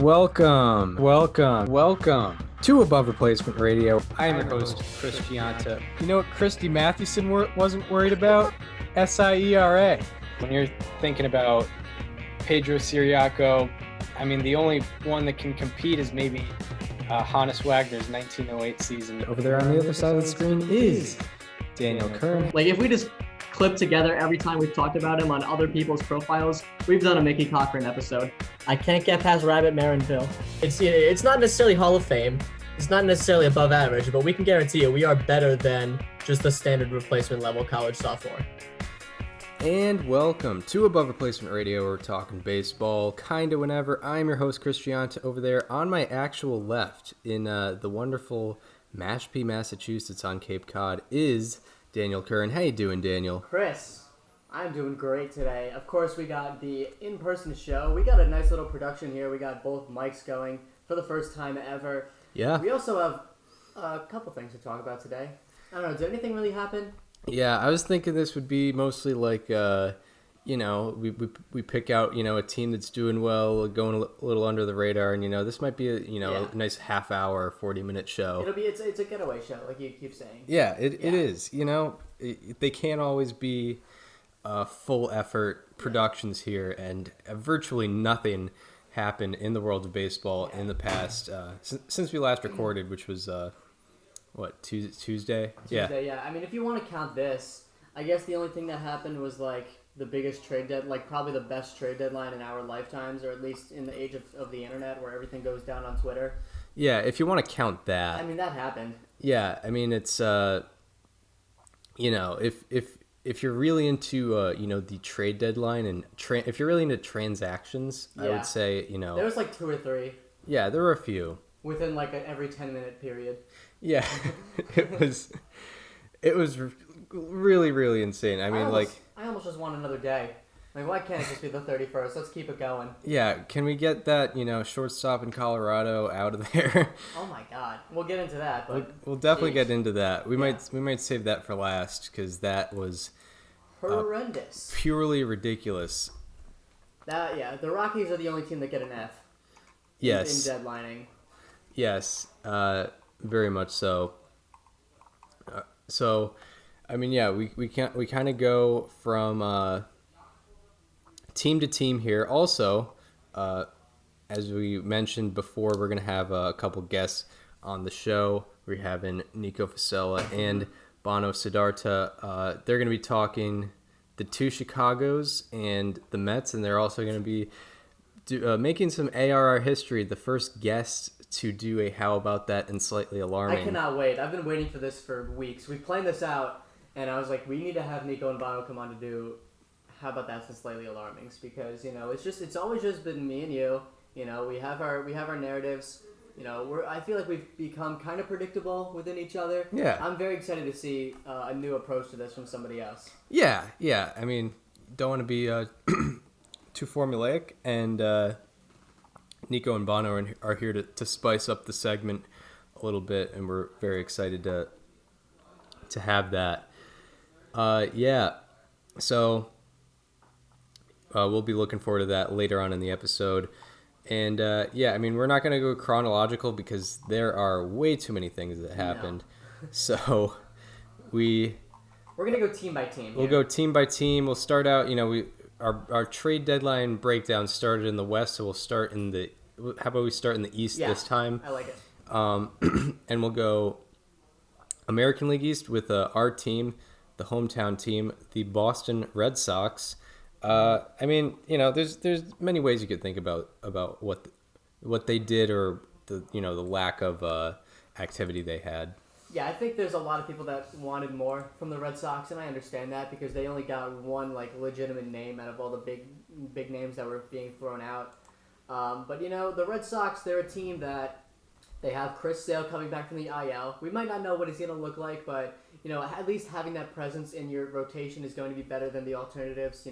welcome to Above Replacement Radio. I am your host, Chris Gianta. You know what Christy Mathewson wasn't worried about? SIERA. When you're thinking about Pedro Siriaco, I mean, the only one that can compete is maybe Hannes Wagner's 1908 season. Over there on the other side of the screen is Daniel Curran. Like, if we just clip together every time we've talked about him on other people's profiles, we've done a Mickey Cochran episode. I can't get past Rabbit Marinville. It's not necessarily Hall of Fame. It's not necessarily above average, but we can guarantee you we are better than just the standard replacement level college sophomore. And welcome to Above Replacement Radio. We're talking baseball kinda whenever. I'm your host, Chris Gianta. Over there on my actual left in the wonderful Mashpee, Massachusetts on Cape Cod is Daniel Curran. How you doing, Daniel? Chris, I'm doing great today. Of course, we got the in-person show. We got a nice little production here. We got both mics going for the first time ever. Yeah. We also have a couple things to talk about today. I don't know, did anything really happen? Yeah, I was thinking this would be mostly like, we pick out, a team that's doing well, going a little under the radar, and, this might be a nice half hour, 40-minute show. It's a getaway show, like you keep saying. Yeah, it is. They can't always be full effort productions here, and virtually nothing happened in the world of baseball in the past since we last recorded, which was Tuesday? Yeah. I mean, if you want to count this, I guess the only thing that happened was like the biggest probably the best trade deadline in our lifetimes, or at least in the age of the internet where everything goes down on Twitter. Yeah, if you want to count that. I mean, that happened. Yeah, I mean, it's if you're really into the trade deadline and if you're really into transactions, I would say there was like 2 or 3. Yeah, there were a few within like every 10-minute period. Yeah, it was really, really insane. I almost just want another day. Like, why can't it just be the 31st? Let's keep it going. Yeah, can we get that, shortstop in Colorado out of there? Oh my God, we'll get into that. But we'll definitely get into that. We might save that for last because that was horrendous, purely ridiculous. The Rockies are the only team that get an F. Yes. In deadlining. Yes. Very much so. We kind of go from team to team here. Also, as we mentioned before, we're gonna have a couple guests on the show. We're having Nico Fiscella and Bono Sidharta. They're gonna be talking the two Chicagos and the Mets, and they're also gonna be making some ARR history. The first guest to do a How About That and Slightly Alarming. I cannot wait. I've been waiting for this for weeks. We planned this out, and I was like, we need to have Nico and Bono come on to do How About That and Slightly Alarming, because it's always just been me and you. We have our narratives. I feel like we've become kind of predictable within each other. Yeah. I'm very excited to see a new approach to this from somebody else. Yeah. I mean, don't want to be too formulaic, and Nico and Bono are here to spice up the segment a little bit, and we're very excited to have that. So we'll be looking forward to that later on in the episode. And I mean, we're not going to go chronological because there are way too many things that happened. No. So we're going to go team by team. We'll go team by team. We'll start out, Our trade deadline breakdown started in the West, so we'll start in the. How about we start in the East this time? I like it. And we'll go American League East with our team, the hometown team, the Boston Red Sox. I mean, there's many ways you could think about what they did, or the lack of activity they had. Yeah, I think there's a lot of people that wanted more from the Red Sox, and I understand that because they only got one legitimate name out of all the big names that were being thrown out. But the Red Sox, they're a team that they have Chris Sale coming back from the IL. We might not know what he's going to look like, but at least having that presence in your rotation is going to be better than the alternatives.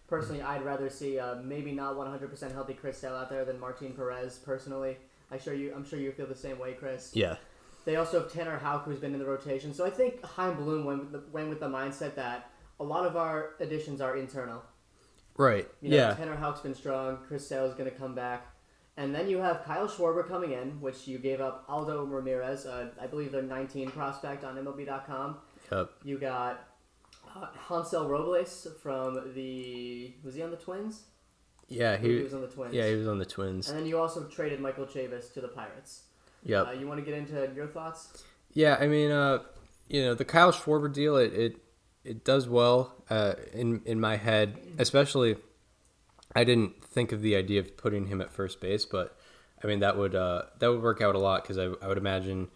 Personally, I'd rather see maybe not 100% healthy Chris Sale out there than Martin Perez. Personally, I'm sure you feel the same way, Chris. Yeah. They also have Tanner Houck, who's been in the rotation. So I think Chaim Bloom went with the mindset that a lot of our additions are internal. Right. Tanner Houck's been strong. Chris Sale is going to come back. And then you have Kyle Schwarber coming in, which you gave up Aldo Ramirez, I believe they're 19 prospect on MLB.com. Yep. You got Hansel Robles from was he on the Twins? Yeah, he was on the Twins. Yeah, he was on the Twins. And then you also traded Michael Chavis to the Pirates. Yep. You want to get into your thoughts? Yeah, I mean, the Kyle Schwarber deal, it does well in my head, especially. I didn't think of the idea of putting him at first base, but I mean that would work out a lot because I would imagine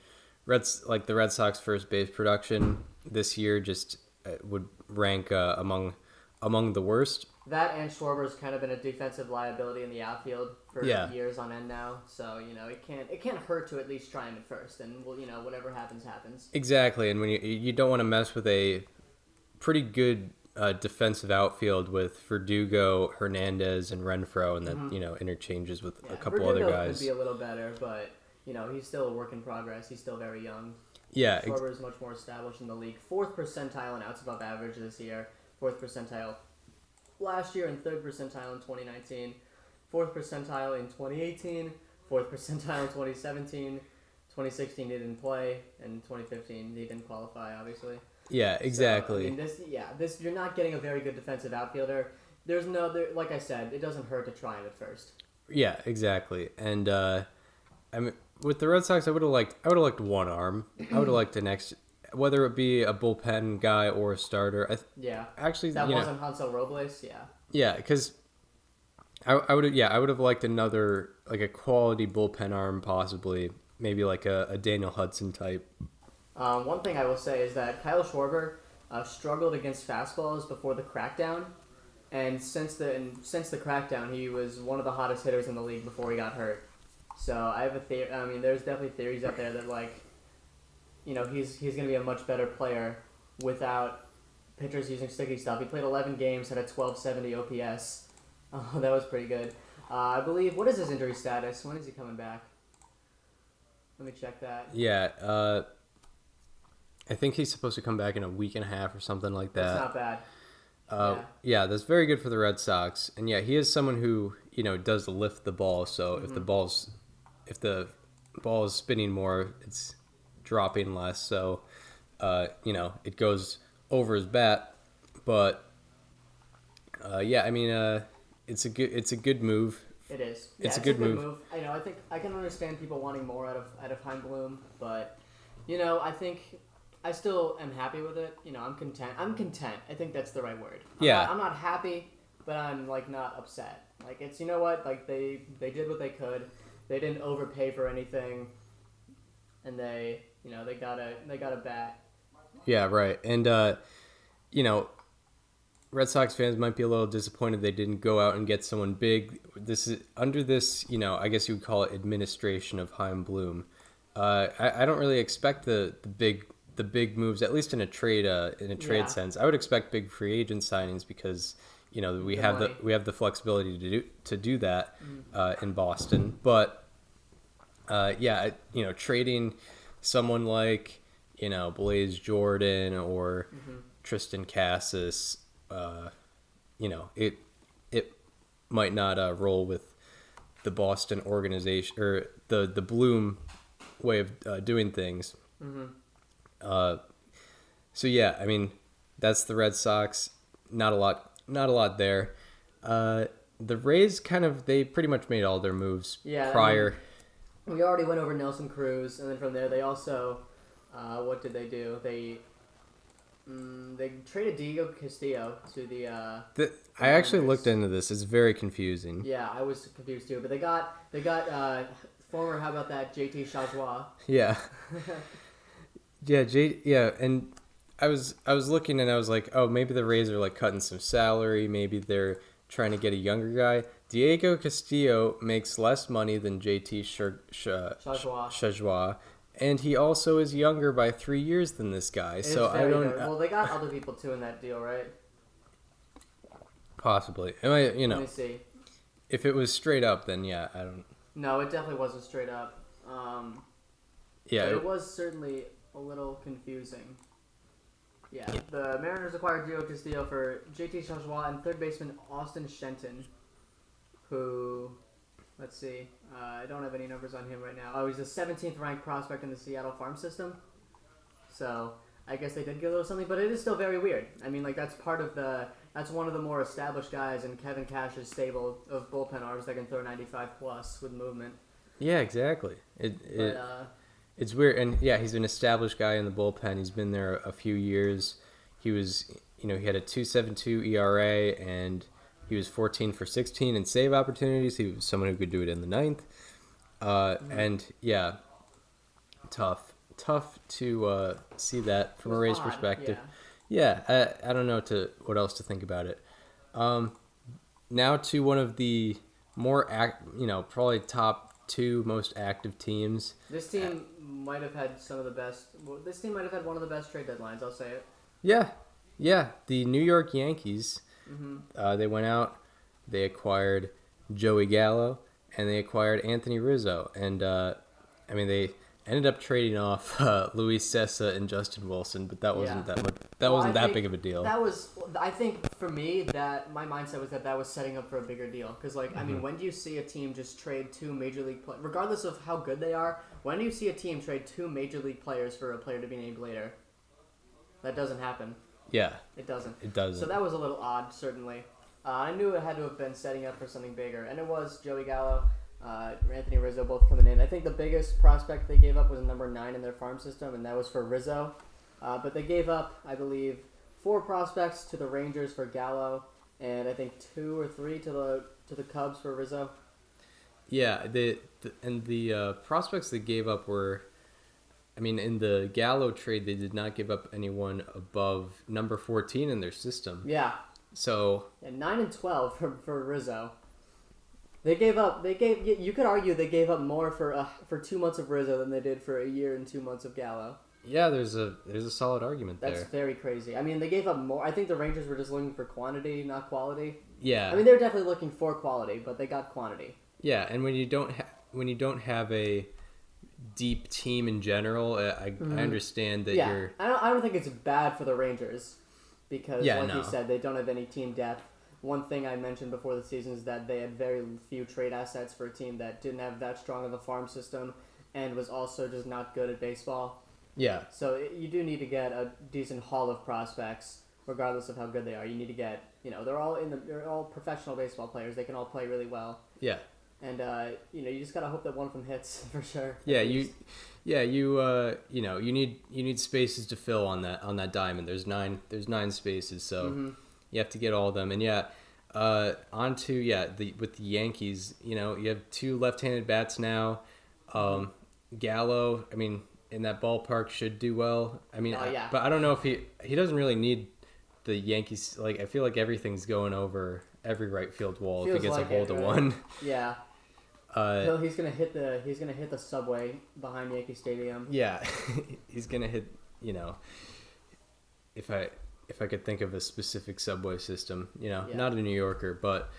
the Red Sox first base production this year just would rank among the worst. That and Schwarber's kind of been a defensive liability in the outfield for years on end now, so it can't hurt to at least try him at first, and whatever happens happens. Exactly, and when you don't want to mess with a pretty good defensive outfield with Verdugo, Hernandez, and Renfroe, and then interchanges with a couple Verdugo other guys. Could be a little better, but he's still a work in progress. He's still very young. Yeah, Schwarber is much more established in the league. 4th percentile in outs above average this year. 4th percentile last year, and 3rd percentile in 2019. 4th percentile in 2018. 4th percentile in 2017. 2016 he didn't play, and 2015 he didn't qualify, obviously. Yeah, exactly. So, this you're not getting a very good defensive outfielder. Like I said, it doesn't hurt to try him at first. Yeah, exactly. And I mean, with the Red Sox, I would have liked one arm. I would have liked the next, whether it be a bullpen guy or a starter. Actually, that wasn't Hansel Robles. Yeah. Yeah, because I would have liked another like a quality bullpen arm, possibly maybe like a Daniel Hudson type. One thing I will say is that Kyle Schwarber struggled against fastballs before the crackdown, and since the crackdown, he was one of the hottest hitters in the league before he got hurt. So I have a theory. I mean, there's definitely theories out there that he's going to be a much better player without pitchers using sticky stuff. He played 11 games, had a 1270 OPS. Oh, that was pretty good. I believe. What is his injury status? When is he coming back? Let me check that. Yeah. I think he's supposed to come back in a week and a half or something like that. That's not bad. Yeah, that's very good for the Red Sox. And yeah, he is someone who, does lift the ball. So if the ball is spinning more, it's dropping less. So, it goes over his bat. But I mean, it's a good move. It is. It's a good move. I think I can understand people wanting more out of Heim Bloom, but I think I still am happy with it. I'm content. I think that's the right word. I'm not happy, but I'm not upset. It's they did what they could. They didn't overpay for anything, and they got a bat. Yeah, right. And Red Sox fans might be a little disappointed they didn't go out and get someone big. This is under this, I guess you would call it administration of Heim Bloom. I don't really expect the big moves, at least in a trade sense. I would expect big free agent signings because we have the flexibility to do that in Boston. But trading someone like Blaze Jordan or Tristan Cassis, it might not roll with the Boston organization or the Bloom way of doing things. So yeah, I mean, that's the Red Sox. Not a lot there. The Rays they pretty much made all their moves prior. I mean, we already went over Nelson Cruz, and then from there they also, what did they do? They traded Diego Castillo to the I actually looked into this. It's very confusing. Yeah, I was confused too. But they got former, how about that, JT Chazwa. Yeah. Yeah, and I was looking and I was like, oh, maybe the Rays are cutting some salary. Maybe they're trying to get a younger guy. Diego Castillo makes less money than JT Chazwa. And he also is younger by 3 years than this guy. So I don't. Well, they got other people too in that deal, right? Possibly. Let me see. If it was straight up, then yeah, I don't. No, it definitely wasn't straight up. Yeah, it was certainly a little confusing. Yeah, the Mariners acquired Diego Castillo for JT Chazwa and third baseman Austin Shenton, who Let's see. I don't have any numbers on him right now. Oh, he's the 17th ranked prospect in the Seattle farm system. So I guess they did get a little something, but it is still very weird. I mean, like that's one of the more established guys in Kevin Cash's stable of bullpen arms that can throw 95 plus with movement. Yeah, exactly. It's weird, and yeah, he's an established guy in the bullpen. He's been there a few years. He was, he had a 2.72 ERA, and he was 14 for 16 in save opportunities. He was someone who could do it in the ninth. And yeah, tough to see that from a Rays perspective. Yeah, I don't know what else to think about it. Now to one of the more probably top 2 most active teams. This team might have had some of the best. This team might have had one of the best trade deadlines. I'll say it. Yeah. The New York Yankees. Mm-hmm. They went out. They acquired Joey Gallo and they acquired Anthony Rizzo. And they ended up trading off Luis Cessa and Justin Wilson, but that wasn't that much. That wasn't that big of a deal. I think for me that my mindset was that was setting up for a bigger deal. Because I mean, when do you see a team just trade 2 major league players, regardless of how good they are? When do you see a team trade 2 major league players for a player to be named later? That doesn't happen. Yeah, it doesn't. It doesn't. So that was a little odd, certainly. I knew it had to have been setting up for something bigger, and it was Joey Gallo. Anthony Rizzo both coming in. I think the biggest prospect they gave up was number 9 in their farm system, and that was for Rizzo. But they gave up, I believe, 4 prospects to the Rangers for Gallo, and I think 2 or 3 to the Cubs for Rizzo. Yeah, the prospects they gave up were, I mean, in the Gallo trade, they did not give up anyone above number 14 in their system. Yeah. So. And 9 and 12 for Rizzo. You could argue they gave up more for 2 months of Rizzo than they did for a year and 2 months of Gallo. Yeah, there's a solid argument there. That's very crazy. I mean, they gave up more. I think the Rangers were just looking for quantity, not quality. Yeah. I mean, they were definitely looking for quality, but they got quantity. Yeah, and when you don't have a deep team in general, I understand that you're. I don't think it's bad for the Rangers because, you said, they don't have any team depth. One thing I mentioned before the season is that they had very few trade assets for a team that didn't have that strong of a farm system and was also just not good at baseball. Yeah. So you do need to get a decent haul of prospects, regardless of how good they are. You need to get, they're all professional baseball players. They can all play really well. Yeah. And you just gotta hope that one of them hits for sure. Yeah, you need spaces to fill on that diamond. There's 9 spaces, so you have to get all of them. And with the Yankees, you have 2 left-handed bats now. Gallo, I mean, in that ballpark should do well. I mean, but I don't know if he doesn't really need the Yankees. Like, I feel like everything's going over every right field wall if he gets a hold of one. Yeah. He's gonna hit the subway behind Yankee Stadium. Yeah, he's gonna hit. If I could think of a specific subway system, not a New Yorker, but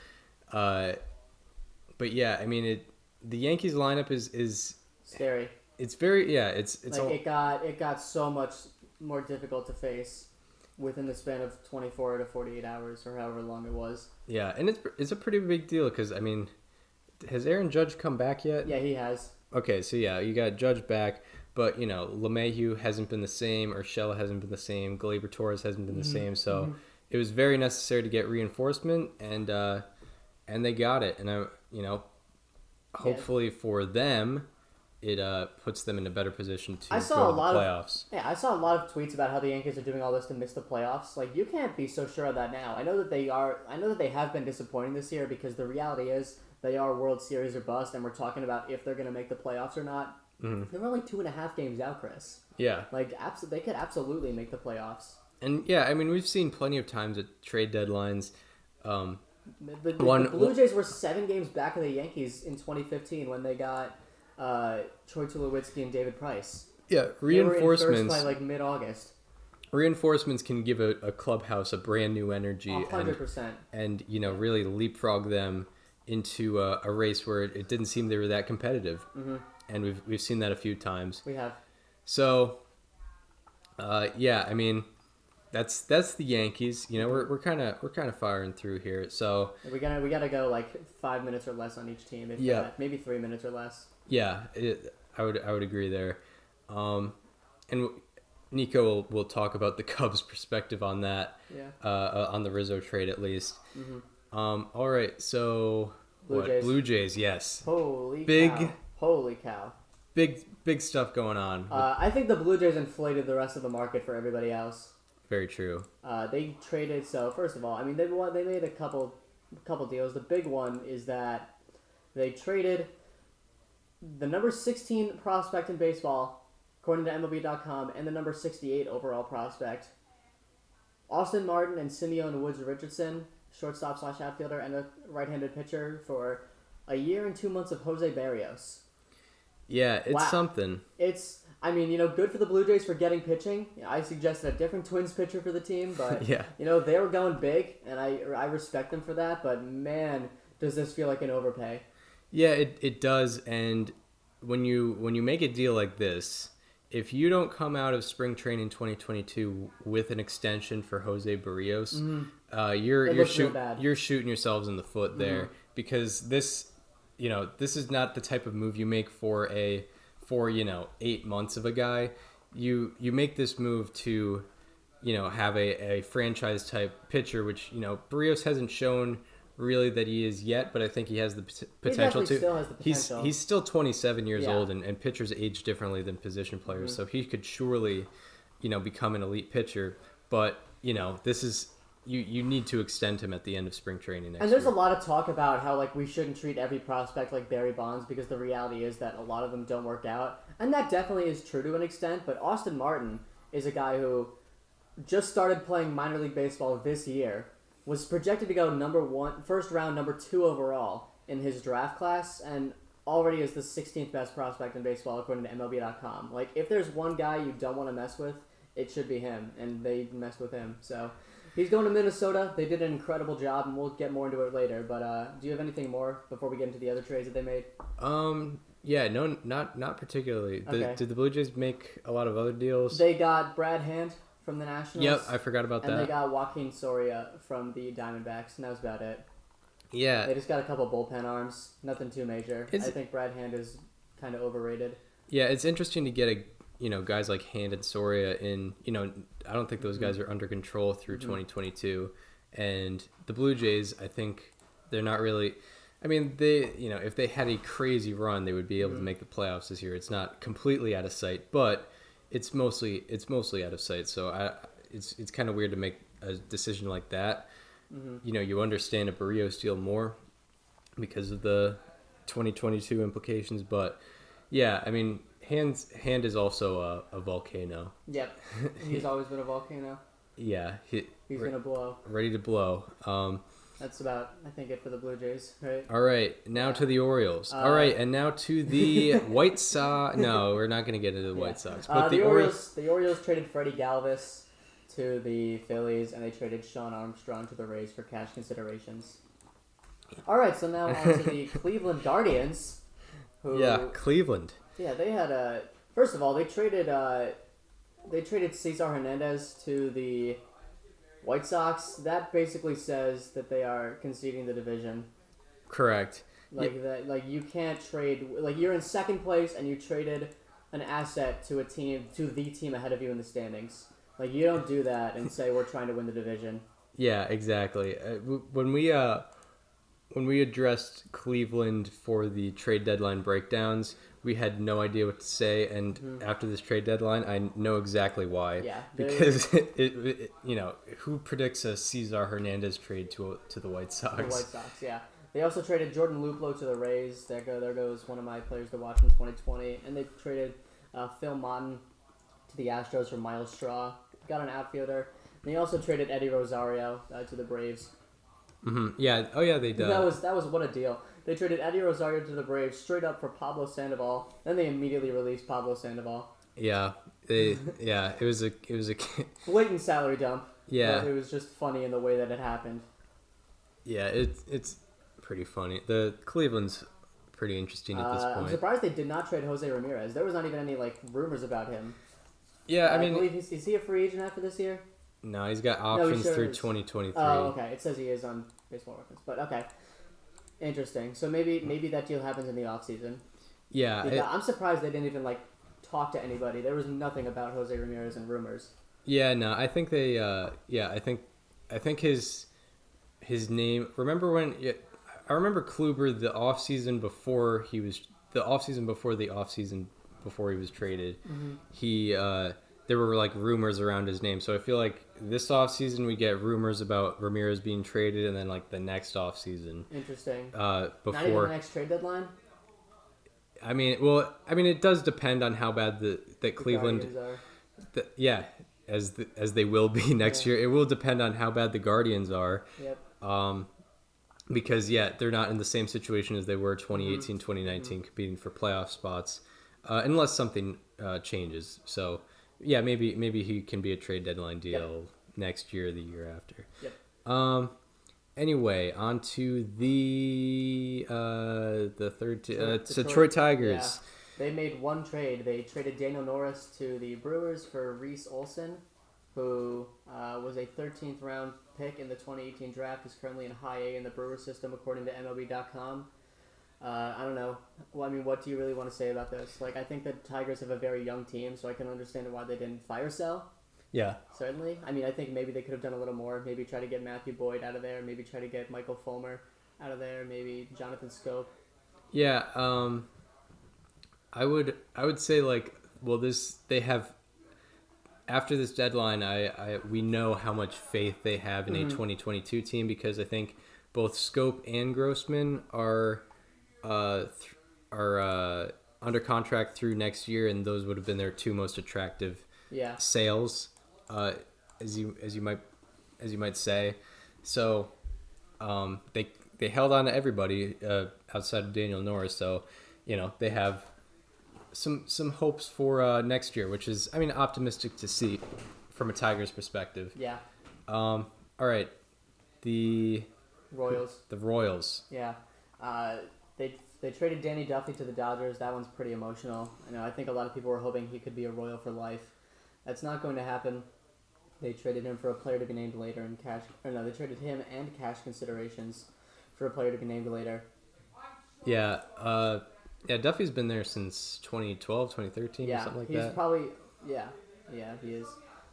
yeah, I mean the Yankees lineup is scary. It's very it got so much more difficult to face within the span of 24 to 48 hours or however long it was. Yeah, and it's a pretty big deal because, I mean, has Aaron Judge come back yet? Yeah, he has. Okay, so yeah, you got Judge back, but, LeMahieu hasn't been the same, Urshela hasn't been the same, Gleyber Torres hasn't been the same, so it was very necessary to get reinforcement, and they got it, and hopefully for them, it puts them in a better position to go to the playoffs. I saw a lot of tweets about how the Yankees are doing all this to miss the playoffs. Like, you can't be so sure of that now. I know that they have been disappointing this year because the reality is they are World Series or bust, and we're talking about if they're going to make the playoffs or not. They're only 2.5 games out, Chris. Yeah. Like, they could absolutely make the playoffs. And yeah, I mean, we've seen plenty of times at trade deadlines. The Blue Jays were 7 games back of the Yankees in 2015 when they got Troy Tulowitzki and David Price. Yeah, reinforcements. They were in first by mid-August. Reinforcements can give a clubhouse a brand new energy 100%. And really leapfrog them into a race where it didn't seem they were that competitive. And we've seen that a few times. We have. So, I mean, That's the Yankees. You know, we're kind of firing through here. So we gotta go like 5 minutes or less on each team. If Yeah. that, maybe 3 minutes or less. yeah, I would agree there. And Nico will talk about the Cubs' perspective on that. Yeah. On the Rizzo trade at least. Mm-hmm. All right, so Jays. Blue Jays, yes. Holy cow. Big stuff going on. I think the Blue Jays inflated the rest of the market for everybody else. Very true. They traded. So first of all, I mean they made a couple deals. The big one is that they traded the number 16 prospect in baseball, according to MLB.com, and the number 68 overall prospect, Austin Martin and Simeon Woods Richardson, shortstop / outfielder and a right-handed pitcher, for a year and 2 months of Jose Barrios. Yeah, it's something. It's, I mean, good for the Blue Jays for getting pitching. I suggested a different Twins pitcher for the team, but Yeah. They were going big, and I respect them for that. But man, does this feel like an overpay? Yeah, it does. And when you make a deal like this, if you don't come out of spring training 2022 with an extension for Jose Barrios, you're shooting yourselves in the foot there, because this is not the type of move you make for 8 months of a guy. You make this move to have a franchise type pitcher, which Barrios hasn't shown really that he is yet, but I think he has the potential to. Still has the potential. He's still 27 years old, and pitchers age differently than position players, so he could surely become an elite pitcher. But this is. You need to extend him at the end of spring training next year. And there's a lot of talk about how we shouldn't treat every prospect like Barry Bonds, because the reality is that a lot of them don't work out. And that definitely is true to an extent, but Austin Martin is a guy who just started playing minor league baseball this year, was projected to go first round, number 2 overall in his draft class, and already is the 16th best prospect in baseball according to MLB.com. If there's one guy you don't want to mess with, it should be him, and they messed with him. So he's going to Minnesota. They did an incredible job, and we'll get more into it later. But do you have anything more before we get into the other trades that they made? Yeah, no, not particularly. Okay. Did the Blue Jays make a lot of other deals? They got Brad Hand from the Nationals. Yep, I forgot about that. And they got Joaquin Soria from the Diamondbacks, and that was about it. Yeah. They just got a couple bullpen arms. Nothing too major. I think Brad Hand is kind of overrated. Yeah, it's interesting to get guys like Hand and Soria in. I don't think those guys are under control through 2022, and the Blue Jays, I think they're not really. I mean, they if they had a crazy run, they would be able to make the playoffs this year. It's not completely out of sight, but it's mostly out of sight. So it's kind of weird to make a decision like that. You understand a Barrios deal more because of the 2022 implications, but yeah, I mean, Hand is also a volcano. Yep, he's always been a volcano. Yeah, he's gonna blow. Ready to blow. That's about, I think, it for the Blue Jays, right? All right, now to the Orioles. All right, and now to the White Sox. No, we're not going to get into the White Sox. But the Orioles traded Freddie Galvis to the Phillies, and they traded Sean Armstrong to the Rays for cash considerations. All right, so now on to the Cleveland Guardians. Cleveland. Yeah, they had first of all, they traded Cesar Hernandez to the White Sox. That basically says that they are conceding the division. Correct. You can't trade. You're in second place and you traded an asset to the team ahead of you in the standings. You don't do that and say we're trying to win the division. Yeah, exactly. When we addressed Cleveland for the trade deadline breakdowns, we had no idea what to say, and after this trade deadline, I know exactly why. Yeah, because who predicts a Cesar Hernandez trade to the White Sox? The White Sox, yeah. They also traded Jordan Luplow to the Rays. There goes one of my players to watch in 2020, and they traded Phil Motton to the Astros for Miles Straw. Got an outfielder. And they also traded Eddie Rosario to the Braves. Yeah. Oh, yeah. They did. That was what a deal. They traded Eddie Rosario to the Braves straight up for Pablo Sandoval. Then they immediately released Pablo Sandoval. Yeah. It was a blatant salary dump. Yeah. But it was just funny in the way that it happened. Yeah. It's pretty funny. The Cleveland's pretty interesting at this point. I'm surprised they did not trade Jose Ramirez. There was not even any rumors about him. Yeah. I mean, believe is he a free agent after this year? No, he's got No, he options sure through is. 2023. Oh, okay. It says he is on Baseball Reference, but okay. Interesting. So maybe that deal happens in the offseason. Yeah, I'm surprised they didn't even like talk to anybody. There was nothing about Jose Ramirez in rumors. yeah. No, I think they. I think his name. Remember when? Yeah, I remember Kluber the offseason before he was the offseason before the offseason before he was traded. Mm-hmm. He there were like rumors around his name. So I feel like this offseason we get rumors about Ramirez being traded, and then like the next offseason. Interesting. Before Not even the next trade deadline. I mean, it does depend on how bad that Cleveland, yeah, as they will be next year. It will depend on how bad the Guardians are. Yep. Because yeah, they're not in the same situation as they were 2018, Mm-hmm. 2019, competing for playoff spots, unless something changes. So yeah, maybe he can be a trade deadline deal next year, or the year after. Yep. Anyway, on to the third Detroit Tigers. Yeah. They made one trade. They traded Daniel Norris to the Brewers for Reese Olson, who was a 13th round pick in the 2018 draft. Is currently in high A in the Brewer system, according to MLB.com. I don't know. Well, I mean, what do you really want to say about this? Like, I think the Tigers have a very young team, so I can understand why they didn't fire sell. Yeah. Certainly. I mean, I think maybe they could have done a little more. Maybe try to get Matthew Boyd out of there. Maybe try to get Michael Fulmer out of there. Maybe Jonathan Scope. Yeah. I would say like, well, they have after this deadline. We know how much faith they have in a 2022 team, because I think both Scope and Grossman are under contract through next year, and those would have been their two most attractive sales. As you might say, so they held on to everybody outside of Daniel Norris. So they have some hopes for next year, which is optimistic to see from a Tigers perspective. Yeah. All right, the Royals. The Royals. Yeah. They traded Danny Duffy to the Dodgers. That one's pretty emotional. I think a lot of people were hoping he could be a Royal for life. That's not going to happen. They traded him for a player to be named later in cash. Or no, they traded him and cash considerations for a player to be named later. Yeah. Duffy's been there since 2012, 2013, or something like that. He's probably he is.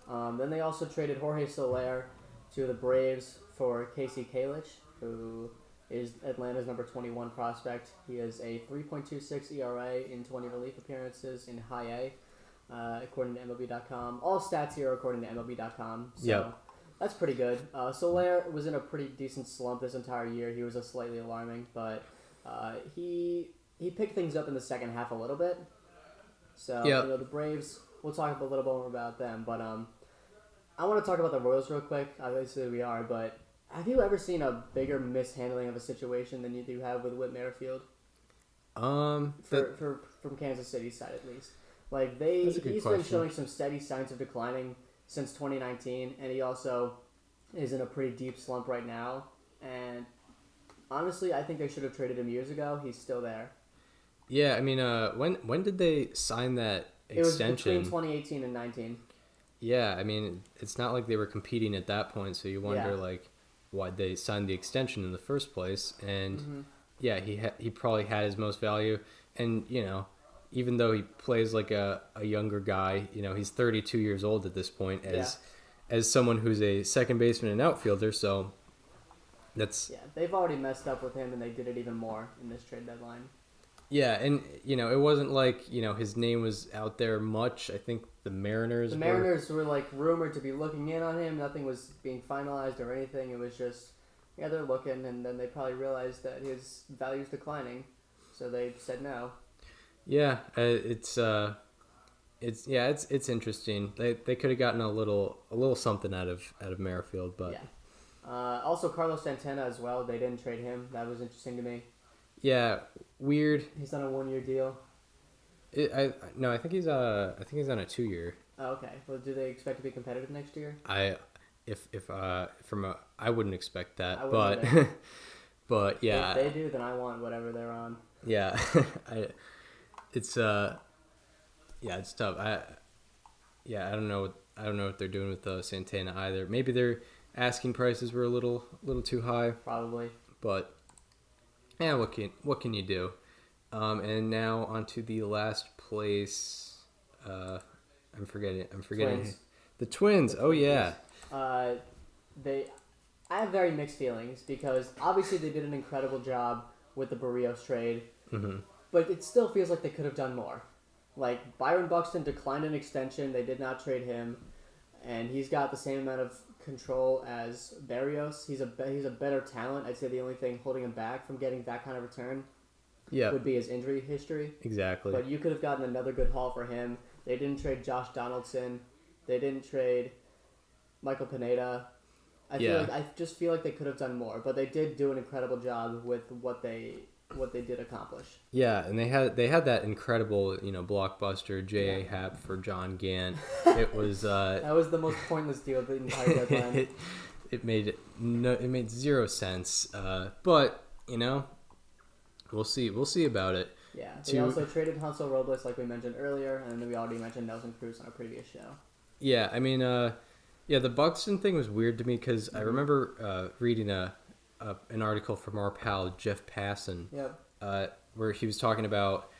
Then they also traded Jorge Soler to the Braves for Casey Kalich, who is Atlanta's number 21 prospect. He has a 3.26 ERA in 20 relief appearances in high A. According to MLB.com. All stats here are according to MLB.com. So that's pretty good. Soler was in a pretty decent slump this entire year. He was a slightly alarming, but he picked things up in the second half a little bit. So the Braves, we'll talk a little bit more about them. But I want to talk about the Royals real quick. Obviously we are, but have you ever seen a bigger mishandling of a situation than you do have with Whit Merrifield? From Kansas City's side at least. Like he's been showing some steady signs of declining since 2019, and he also is in a pretty deep slump right now. And honestly, I think they should have traded him years ago. He's still there. Yeah, I mean, when did they sign that extension? It was between 2018 and 19. Yeah, I mean, it's not like they were competing at that point, so you wonder like why they signed the extension in the first place. And he probably had his most value, and even though he plays like a younger guy, he's 32 years old at this point as someone who's a second baseman and outfielder. So that's they've already messed up with him, and they did it even more in this trade deadline. Yeah, and it wasn't like his name was out there much. I think the Mariners were like rumored to be looking in on him. Nothing was being finalized or anything. It was just they're looking, and then they probably realized that his value's declining, so they said no. Yeah, it's interesting. They could have gotten a little something out of Merrifield, but also Carlos Santana as well. They didn't trade him. That was interesting to me. Yeah, weird. He's on a 1-year deal. I think he's on a 2-year. Oh, okay. Well, do they expect to be competitive next year? I wouldn't expect that, but yeah. If they do, then I want whatever they're on. Yeah, it's tough. I don't know I don't know what they're doing with Santana either. Maybe their asking prices were a little too high. Probably. But yeah, what can you do? And now onto the last place. I'm forgetting. Twins. The Twins. Oh yeah. I have very mixed feelings because obviously they did an incredible job with the Barrios trade, but it still feels like they could have done more. Like Byron Buxton declined an extension; they did not trade him, and he's got the same amount of control as Barrios. He's a better talent. I'd say the only thing holding him back from getting that kind of return would be his injury history. Exactly. But you could have gotten another good haul for him. They didn't trade Josh Donaldson. They didn't trade Michael Pineda. I just feel like they could have done more, but they did do an incredible job with what they did accomplish. Yeah, and they had that incredible, blockbuster J.A. Happ for John Gant. It was that was the most pointless deal of the entire deadline. it made zero sense. But we'll see about it. Yeah, they also traded Hansel Robles, like we mentioned earlier, and then we already mentioned Nelson Cruz on a previous show. Yeah, I mean, the Buxton thing was weird to me because I remember reading an article from our pal Jeff Passan, where he was talking about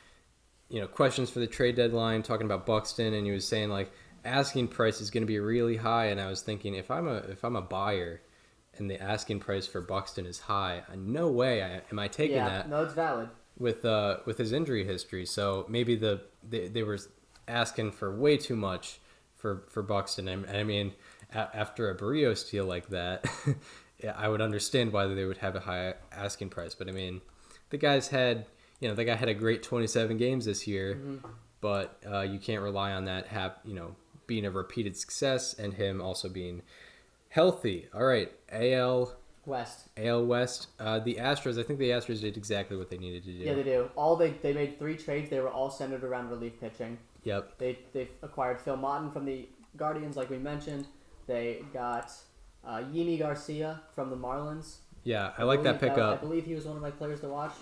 questions for the trade deadline, talking about Buxton, and he was saying like asking price is going to be really high, and I was thinking if I'm a buyer and the asking price for Buxton is high, no way am I taking that. No, it's valid. With his injury history, so maybe they were asking for way too much for Buxton. And I mean, after a Barrios deal like that, I would understand why they would have a high asking price. But I mean, the guy had a great 27 games this year, but you can't rely on that being a repeated success and him also being healthy. All right, AL West. The Astros, I think the Astros did exactly what they needed to do. Yeah, they do. They made 3 trades. They were all centered around relief pitching. Yep. They acquired Phil Motton from the Guardians, like we mentioned. They got Yimi Garcia from the Marlins. Yeah, I like that pickup. I believe he was one of my players to watch.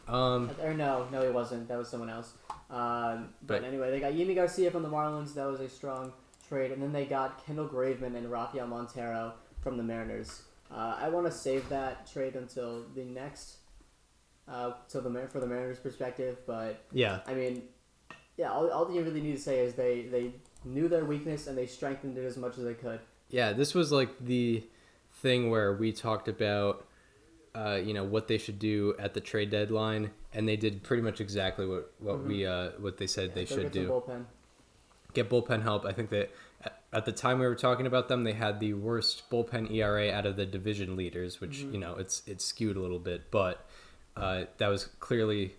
No, he wasn't. That was someone else. But anyway, they got Yimi Garcia from the Marlins. That was a strong trade. And then they got Kendall Graveman and Rafael Montero from the Mariners. I want to save that trade until the next, for the Mariners' perspective. But yeah, I mean, all you really need to say is they knew their weakness and they strengthened it as much as they could. Yeah, this was like the thing where we talked about, what they should do at the trade deadline, and they did pretty much exactly what they said they should do. Get bullpen help. I think that at the time we were talking about them, they had the worst bullpen ERA out of the division leaders, which it's skewed a little bit, but that was clearly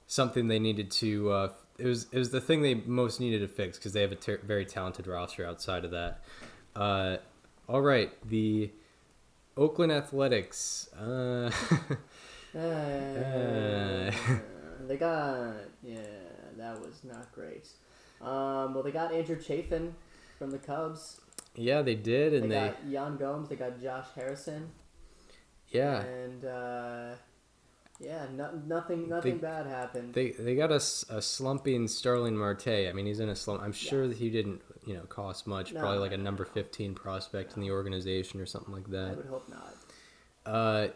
something they needed to. It was the thing they most needed to fix because they have a very talented roster outside of that. All right, the Oakland Athletics. They got that was not great. Well, they got Andrew Chafin from the Cubs. Yeah, they did, and they got Yan Gomes. They got Josh Harrison. Yeah, and nothing bad happened. They got a slumping Starling Marte. I mean, he's in a slump. I'm sure that he didn't cost much. Probably like a number 15 prospect in the organization or something like that. I would hope not.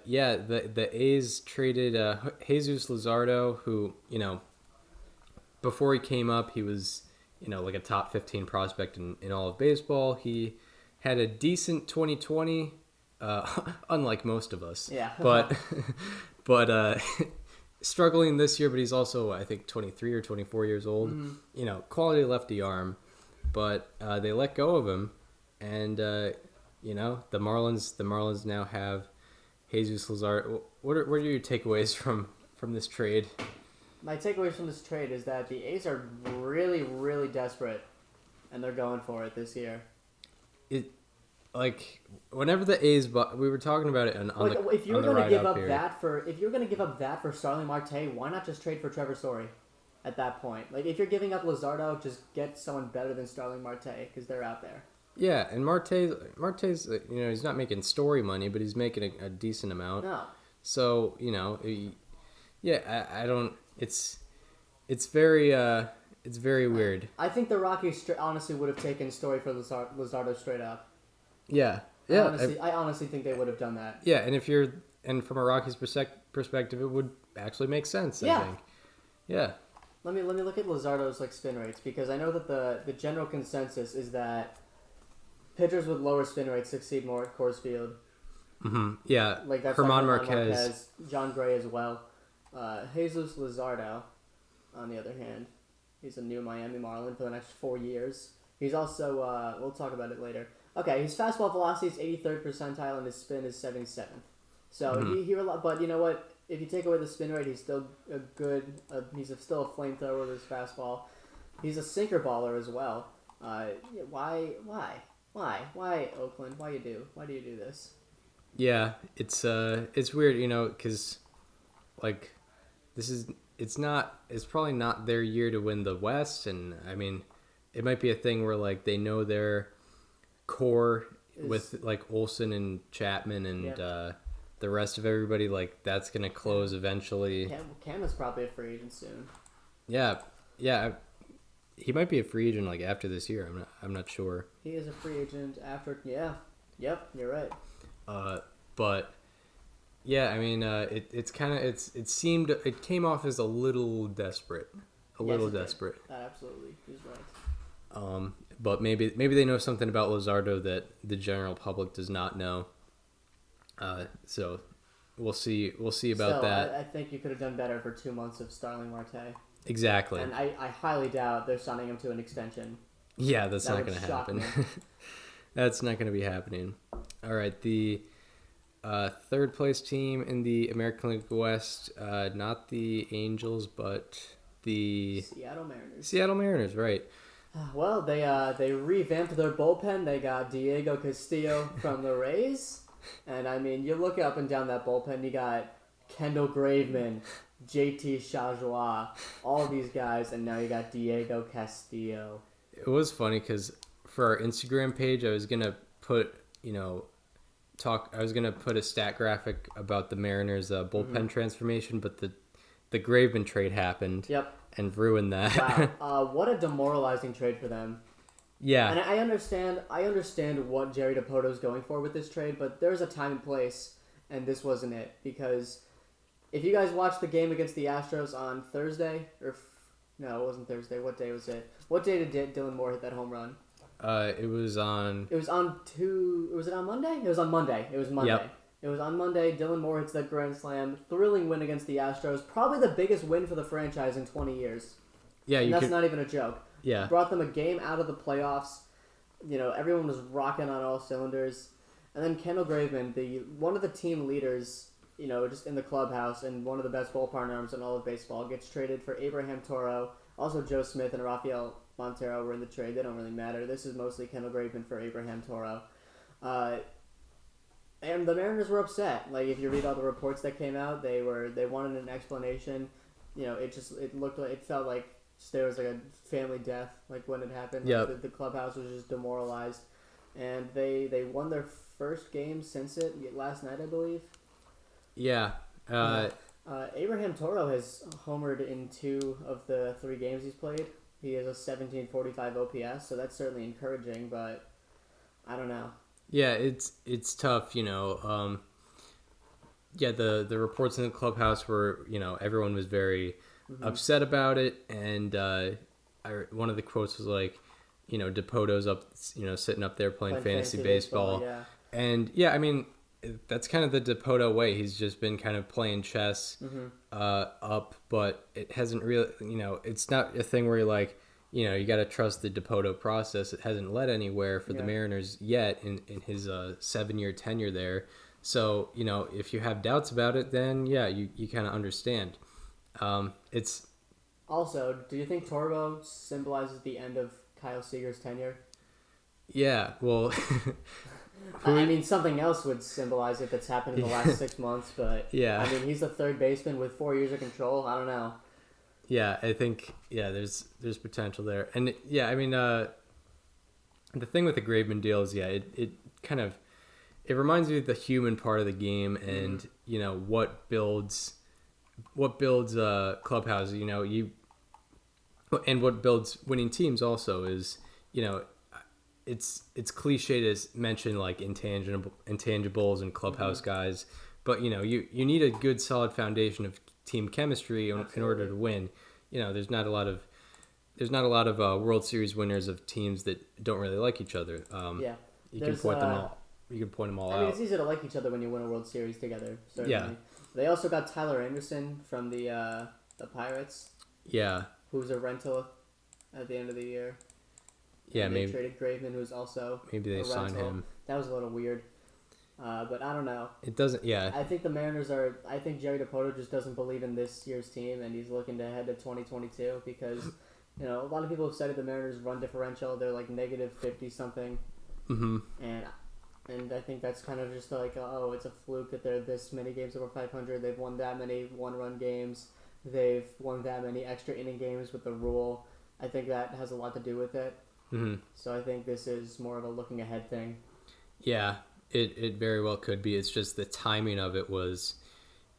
The A's traded Jesus Luzardo, who before he came up, he was like a top 15 prospect in all of baseball. He had a decent 2020, unlike most of us. Yeah. But struggling this year. But he's also, I think, 23 or 24 years old. Mm-hmm. Quality lefty arm. But they let go of him, and the Marlins now have Jesus Luzardo. What are your takeaways from this trade? My takeaways from this trade is that the A's are really, really desperate, and they're going for it this year. Whenever the A's, we were talking about it if you're going to give up that for Starling Marte, why not just trade for Trevor Story? At that point, if you're giving up Luzardo, just get someone better than Starling Marte because they're out there. Yeah, and Marte's he's not making Story money, but he's making a decent amount. No. So I don't. It's very It's very weird. I think the Rockies honestly would have taken Story for Luzardo straight up. Yeah. I honestly think they would have done that. Yeah, and from a Rockies perspective, it would actually make sense. I think. Yeah. Let me look at Luzardo's spin rates, because I know that the general consensus is that pitchers with lower spin rates succeed more at Coors Field. Mm-hmm. Yeah. That's Herman Marquez, John Gray as well. Jesus Luzardo, on the other hand, he's a new Miami Marlin for the next 4 years. He's also we'll talk about it later. Okay, his fastball velocity is 83rd percentile and his spin is 77th. So but you know what? If you take away the spin rate, he's still still a flamethrower with his fastball. He's a sinker baller as well. Why Oakland? Why do you do this? Yeah, it's weird, because it's probably not their year to win the West, and I mean, it might be a thing where they know their core with Olsen and Chapman and the rest of everybody, that's gonna close eventually. Cam is probably a free agent soon. Yeah. He might be a free agent after this year. I'm not sure. He is a free agent after. Yeah. Yep. You're right. But yeah, I mean, it came off as a little desperate. Desperate. That absolutely is right. But maybe they know something about Luzardo that the general public does not know. So we'll see about that. I think you could have done better for 2 months of Starling Marte. Exactly. And I highly doubt they're signing him to an extension. Yeah, that's not going to happen. That's not going to be happening. All right, the third place team in the American League West, not the Angels, but the Seattle Mariners, right. Well, they revamped their bullpen. They got Diego Castillo from the Rays. And, I mean, you look up and down that bullpen, you got Kendall Graveman, JT Chazua, all of these guys, and now you got Diego Castillo. It was funny because for our Instagram page, I was going to put, a stat graphic about the Mariners' bullpen transformation, but the Graveman trade happened. Yep. And ruined that. Wow. What a demoralizing trade for them. Yeah. And I understand what Jerry DiPoto's going for with this trade, but there's a time and place, and this wasn't it. Because if you guys watched the game against the Astros on Thursday, no, it wasn't Thursday. What day was it? What day did Dylan Moore hit that home run? It was on... Was it on Monday? It was on Monday. Yep. It was on Monday. Dylan Moore hits that grand slam. Thrilling win against the Astros. Probably the biggest win for the franchise in 20 years. Yeah, that's not even a joke. Yeah. Brought them a game out of the playoffs. Everyone was rocking on all cylinders. And then Kendall Graveman, one of the team leaders, just in the clubhouse and one of the best ballpark arms in all of baseball, gets traded for Abraham Toro. Also, Joe Smith and Rafael Montero were in the trade. They don't really matter. This is mostly Kendall Graveman for Abraham Toro. And the Mariners were upset. If you read all the reports that came out, they wanted an explanation. It felt like there was a family death when it happened. Yep. The clubhouse was just demoralized, and they won their first game since it last night, I believe. Yeah. Abraham Toro has homered in 2 of the 3 games he's played. He has a 1745 OPS, so that's certainly encouraging. But I don't know. Yeah, it's tough, the reports in the clubhouse were, everyone was very upset about it, and one of the quotes was DiPoto's up, sitting up there playing fantasy baseball. Yeah. And yeah, I mean, that's kind of the DiPoto way. He's just been kind of playing chess up, but it hasn't really, it's not a thing where you're you got to trust the DiPoto process. It hasn't led anywhere for the Mariners yet in his 7-year tenure there. So, if you have doubts about it, then you kind of understand. It's also, do you think Toro symbolizes the end of Kyle Seager's tenure? Yeah, well, I mean, something else would symbolize it that's happened in the last 6 months, but yeah, I mean, he's the third baseman with 4 years of control. I don't know. Yeah, I think there's potential there, and I mean, the thing with the Graveman deal is it kind of reminds me of the human part of the game, and what builds clubhouses. And what builds winning teams also is, you know, it's cliche to mention like intangibles and clubhouse guys, but you know, you need a good solid foundation of team chemistry in order to win. You know, there's not a lot of World Series winners of teams that don't really like each other. Yeah. You can point them all. You can point them all I mean, out. it's easy to like each other when you win a World Series together. Certainly. Yeah. They also got Tyler Anderson from the Pirates. Yeah. Who's a rental at the end of the year. Yeah, and maybe they traded Graveman, who's also maybe they signed him. That was a little weird, but I don't know. It doesn't. Yeah. I think the Mariners are. I think Jerry Dipoto just doesn't believe in this year's team, and he's looking to head to 2022 because, you know, a lot of people have said the Mariners run differential. They're like negative 50 something, and I think that's kind of just like, oh, it's a fluke that they're this many games over 500. They've won that many one-run games. They've won that many extra inning games with the rule. I think that has a lot to do with it. So I think this is more of a looking ahead thing. Yeah, it very well could be. It's just the timing of it was,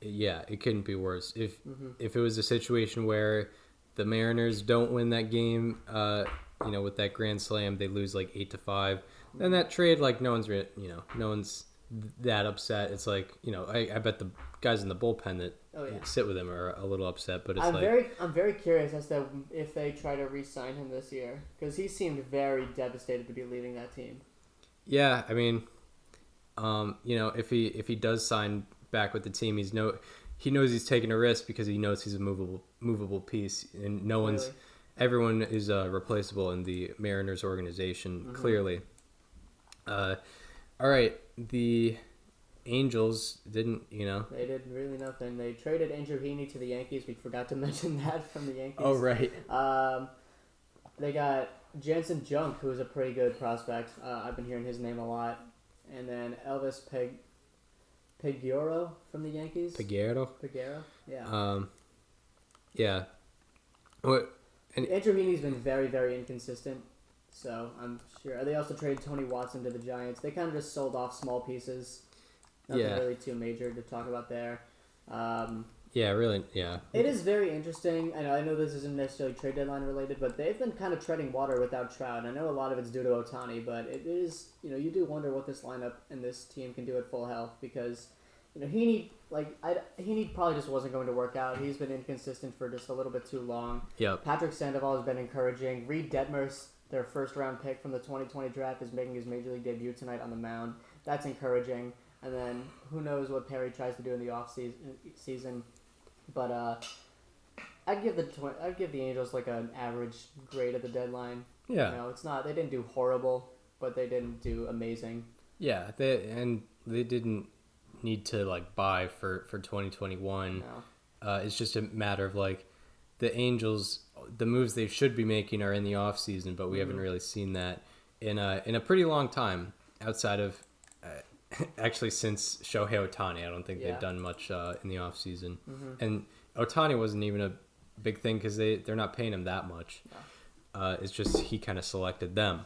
yeah, it couldn't be worse. If it was a situation where the Mariners don't win that game, you know, with that grand slam, they lose like 8-5. Then that trade, like no one's that upset. It's like, you know, I bet the guys in the bullpen that sit with him are a little upset. But it's I'm very curious as to if they try to re-sign him this year because he seemed very devastated to be leaving that team. Yeah, I mean, you know, if he does sign back with the team, he knows he's taking a risk because he knows he's a movable piece, and everyone is replaceable in the Mariners organization clearly. All right, the Angels didn't, you know. They did really nothing. They traded Andrew Heaney to the Yankees. We forgot to mention that from the Yankees. Oh, right. They got Jansen Junk, who is a pretty good prospect. I've been hearing his name a lot. And then Elvis Peguero from the Yankees. Peguero, yeah. Yeah. What? And Andrew Heaney's been very, very inconsistent. So I'm sure. They also traded Tony Watson to the Giants. They kind of just sold off small pieces. Nothing really too major to talk about there. Yeah, really, yeah. It is very interesting. I know this isn't necessarily trade deadline related, but they've been kind of treading water without Trout. I know a lot of it's due to Ohtani, but it is, you know, you do wonder what this lineup and this team can do at full health because, you know, Heaney probably just wasn't going to work out. He's been inconsistent for just a little bit too long. Yep. Patrick Sandoval has been encouraging. Reed Detmers, their first-round pick from the 2020 draft, is making his major league debut tonight on the mound. That's encouraging. And then who knows what Perry tries to do in the off season. But I'd give the Angels like an average grade at the deadline. Yeah. You know, it's not, they didn't do horrible, but they didn't do amazing. Yeah, they didn't need to like buy for 2021. No. It's just a matter of like the Angels, the moves they should be making are in the off season, but we haven't really seen that in a pretty long time outside of actually since Shohei Ohtani. I don't think they've done much in the off season, and Ohtani wasn't even a big thing because they're not paying him that much. No. It's just he kind of selected them.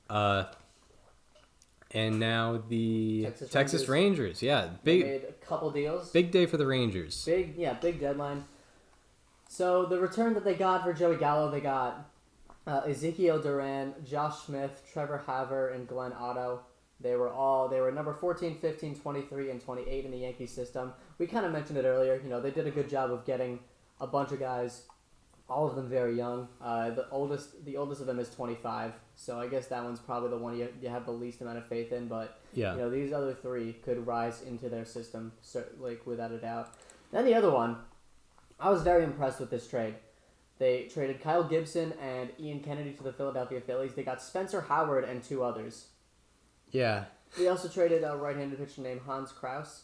And now the Texas Rangers. Yeah, they made a couple deals. Big day for the Rangers. Big deadline. So the return that they got for Joey Gallo, they got Ezekiel Duran, Josh Smith, Trevor Haver, and Glenn Otto. They were number 14, 15, 23, and 28 in the Yankee system. We kind of mentioned it earlier. You know, they did a good job of getting a bunch of guys, all of them very young. The oldest of them is 25. So I guess that one's probably the one you have the least amount of faith in. But you know, these other three could rise into their system, like without a doubt. Then the other one, I was very impressed with this trade. They traded Kyle Gibson and Ian Kennedy to the Philadelphia Phillies. They got Spencer Howard and two others. Yeah. They also traded a right-handed pitcher named Hans Kraus,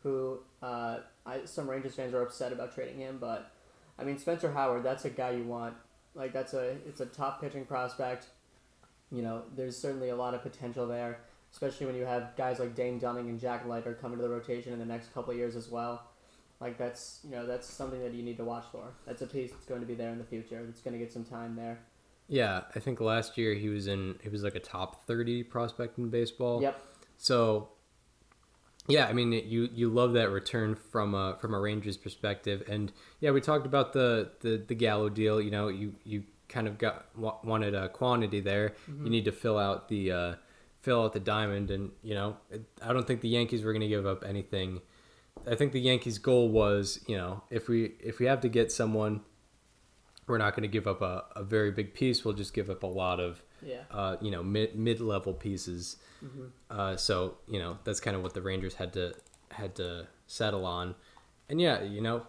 who some Rangers fans are upset about trading him. But I mean, Spencer Howard, that's a guy you want. Like it's a top pitching prospect. You know, there's certainly a lot of potential there, especially when you have guys like Dane Dunning and Jack Leiter coming to the rotation in the next couple of years as well. Like that's something that you need to watch for. That's a piece that's going to be there in the future. It's going to get some time there. Yeah, I think last year he was like a top 30 prospect in baseball. Yep. So Yeah, I mean, you love that return from a Rangers perspective, and yeah, we talked about the Gallo deal. You know, you kind of wanted a quantity there. You need to fill out the diamond, and you know, I don't think the Yankees were going to give up anything. I think the Yankees' goal was, you know, if we have to get someone, we're not going to give up a very big piece. We'll just give up a lot of Yeah. you know, mid-level pieces. So you know, that's kind of what the Rangers had to settle on, and yeah, you know,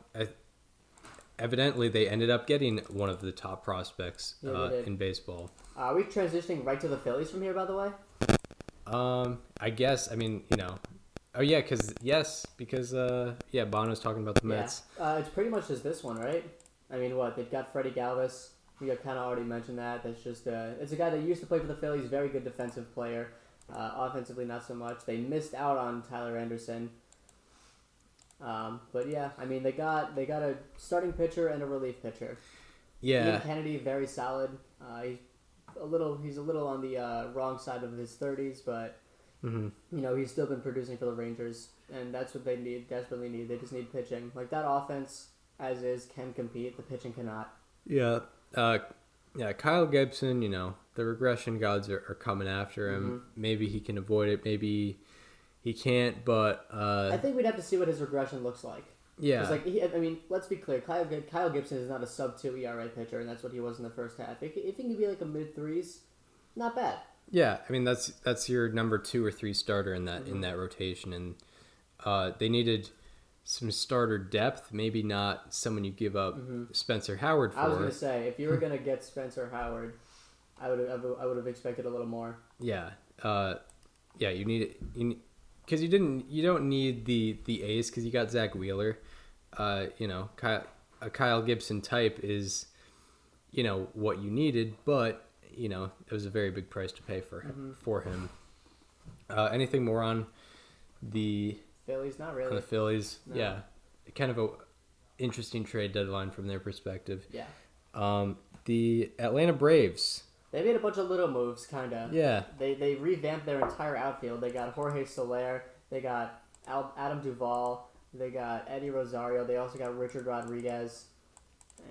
evidently they ended up getting one of the top prospects in baseball. Are we transitioning right to the Phillies from here, by the way? I guess, I mean, you know, oh yeah, because yeah, Bono's talking about the Mets. Yeah. It's pretty much just this one, right? I mean, what they've got Freddie Galvis. We kind of already mentioned that. That's just it's a guy that used to play for the Phillies. Very good defensive player. Offensively, not so much. They missed out on Tyler Anderson. But yeah, I mean, they got a starting pitcher and a relief pitcher. Yeah. Ian Kennedy, very solid. He's a little on the wrong side of his 30s, but you know, he's still been producing for the Rangers, and that's what they desperately need. They just need pitching. Like, that offense, as is, can compete. The pitching cannot. Yeah. Yeah, Kyle Gibson, you know, the regression gods are coming after him. Maybe he can avoid it. Maybe he can't, but... I think we'd have to see what his regression looks like. Yeah. Because, like, I mean, let's be clear. Kyle Gibson is not a sub-2 ERA pitcher, and that's what he was in the first half. If he can be, like, a mid-3s, not bad. Yeah, I mean, that's your number 2 or 3 starter in that rotation, and they needed some starter depth, maybe not someone you give up Spencer Howard for. I was going to say, if you were going to get Spencer Howard, I would have expected a little more. Yeah. Yeah, you need because you don't need the ace, because you got Zach Wheeler. You know, a Kyle Gibson type is, you know, what you needed, but you know, it was a very big price to pay for him. Anything more on the Phillies? Not really. On the Phillies, No. Yeah, kind of a interesting trade deadline from their perspective. Yeah. The Atlanta Braves. They made a bunch of little moves, kind of. Yeah. They revamped their entire outfield. They got Jorge Soler. They got Adam Duvall. They got Eddie Rosario. They also got Richard Rodriguez.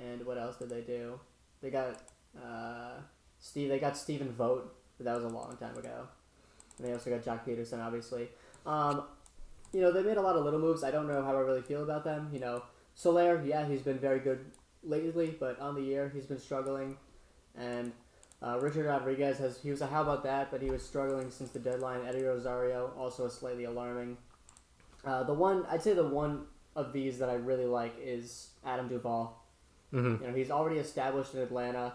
And what else did they do? They got They got Stephen Vogt, but that was a long time ago. And they also got Jock Peterson, obviously. You know, they made a lot of little moves. I don't know how I really feel about them. You know, Soler, yeah, he's been very good lately, but on the year he's been struggling. And Richard Rodriguez how about that? But he was struggling since the deadline. Eddie Rosario also slightly alarming. I'd say the one of these that I really like is Adam Duvall. You know, he's already established in Atlanta.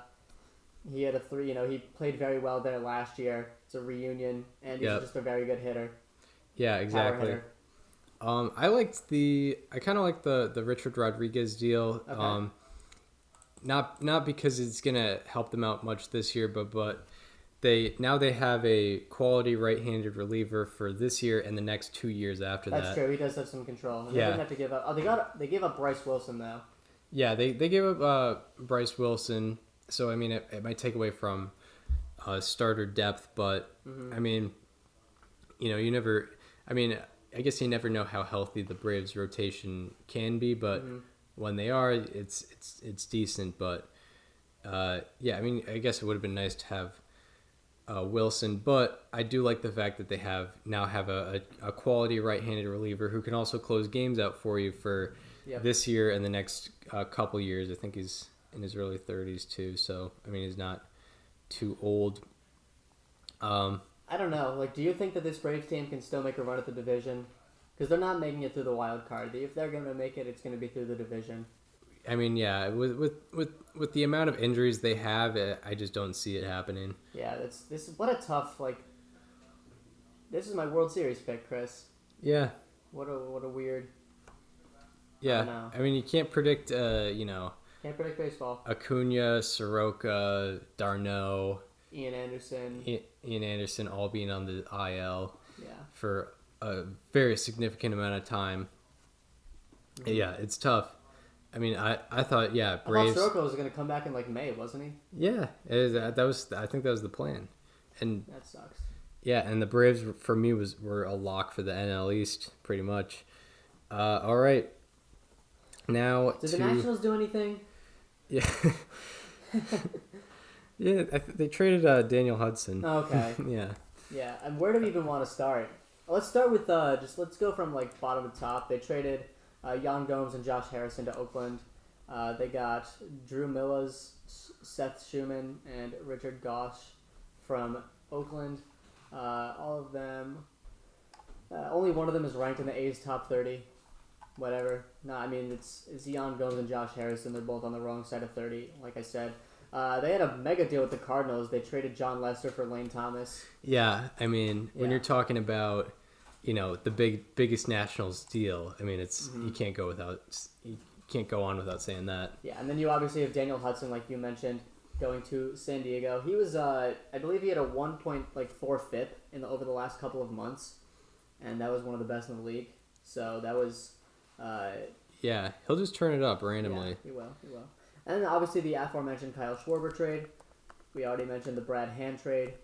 He had he played very well there last year. It's a reunion, and he's just a very good hitter. Yeah, exactly. Hitter. I kind of like the Richard Rodriguez deal. Okay. Not because it's gonna help them out much this year, but they have a quality right-handed reliever for this year and the next 2 years after that. That's true. He does have some control. And Yeah. They didn't have to give up. Oh, they gave up Bryce Wilson though. Yeah, they gave up Bryce Wilson, so I mean it might take away from starter depth, but I mean, you know, I guess you never know how healthy the Braves rotation can be, but when they are, it's decent. But yeah, I mean, I guess it would have been nice to have Wilson, but I do like the fact that they now have a quality right-handed reliever who can also close games out for you for this year and the next couple years. I think he's in his early 30s too, so I mean, he's not too old. I don't know. Like, do you think that this Braves team can still make a run at the division? Because they're not making it through the wild card. If they're going to make it, it's going to be through the division. I mean, yeah, with the amount of injuries they have, I just don't see it happening. Yeah, what a tough, like, this is my World Series pick, Chris. Yeah. What a weird. Yeah. I mean, you can't predict, you know. Can't predict baseball. Acuna, Soroka, Darno, Ian Anderson all being on the IL Yeah. for a very significant amount of time. Yeah, it's tough. I mean, I thought, Braves. I thought Soroka was going to come back in like May, wasn't he? Yeah, I think that was the plan, and that sucks. Yeah, and the Braves for me were a lock for the NL East pretty much. All right, now Did the Nationals do anything? Yeah, yeah. They traded Daniel Hudson. Okay. Yeah. Yeah, and where do we even want to start? Let's start with let's go from like bottom to top. They traded Jan Gomes and Josh Harrison to Oakland. They got Drew Millas, Seth Schumann, and Richard Gosch from Oakland. All of them. Only one of them is ranked in the A's top 30. Whatever. No, I mean it's Jan Gomes and Josh Harrison. They're both on the wrong side of 30. Like I said. They had a mega deal with the Cardinals. They traded John Lester for Lane Thomas. Yeah, I mean, when you're talking about, the biggest Nationals deal, I mean, it's you can't go on without saying that. Yeah, and then you obviously have Daniel Hudson, like you mentioned, going to San Diego. He was, I believe, he had a 1.4 FIP over the last couple of months, and that was one of the best in the league. So that was. Yeah, he'll just turn it up randomly. Yeah, he will. And obviously the aforementioned Kyle Schwarber trade. We already mentioned the Brad Hand trade.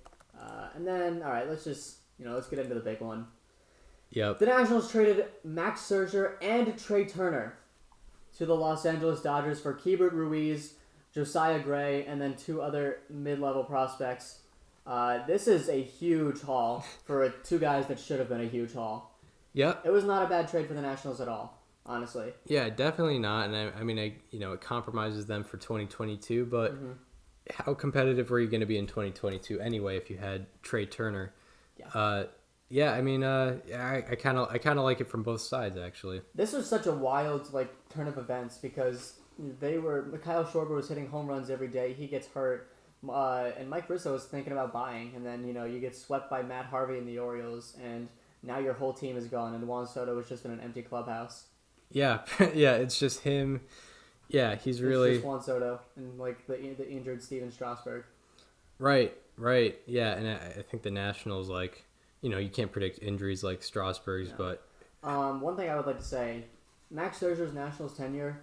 And then, all right, let's just, let's get into the big one. Yep. The Nationals traded Max Scherzer and Trey Turner to the Los Angeles Dodgers for Keibert Ruiz, Josiah Gray, and then 2 other mid-level prospects. This is a huge haul for 2 guys that should have been a huge haul. Yep. It was not a bad trade for the Nationals at all. Honestly. Yeah, definitely not. And I mean, it compromises them for 2022, but how competitive were you going to be in 2022 anyway if you had Trey Turner? Yeah. I mean, I kind of like it from both sides actually. This was such a wild turn of events because Kyle Schwarber was hitting home runs every day. He gets hurt, and Mike Rizzo was thinking about buying, and then you get swept by Matt Harvey and the Orioles, and now your whole team is gone, and Juan Soto is just in an empty clubhouse. Yeah, yeah, it's just him. Yeah, he's really... It's just Juan Soto and, the injured Steven Strasburg. Right, yeah, and I think the Nationals, you can't predict injuries like Strasburg's, but... One thing I would like to say, Max Scherzer's Nationals tenure,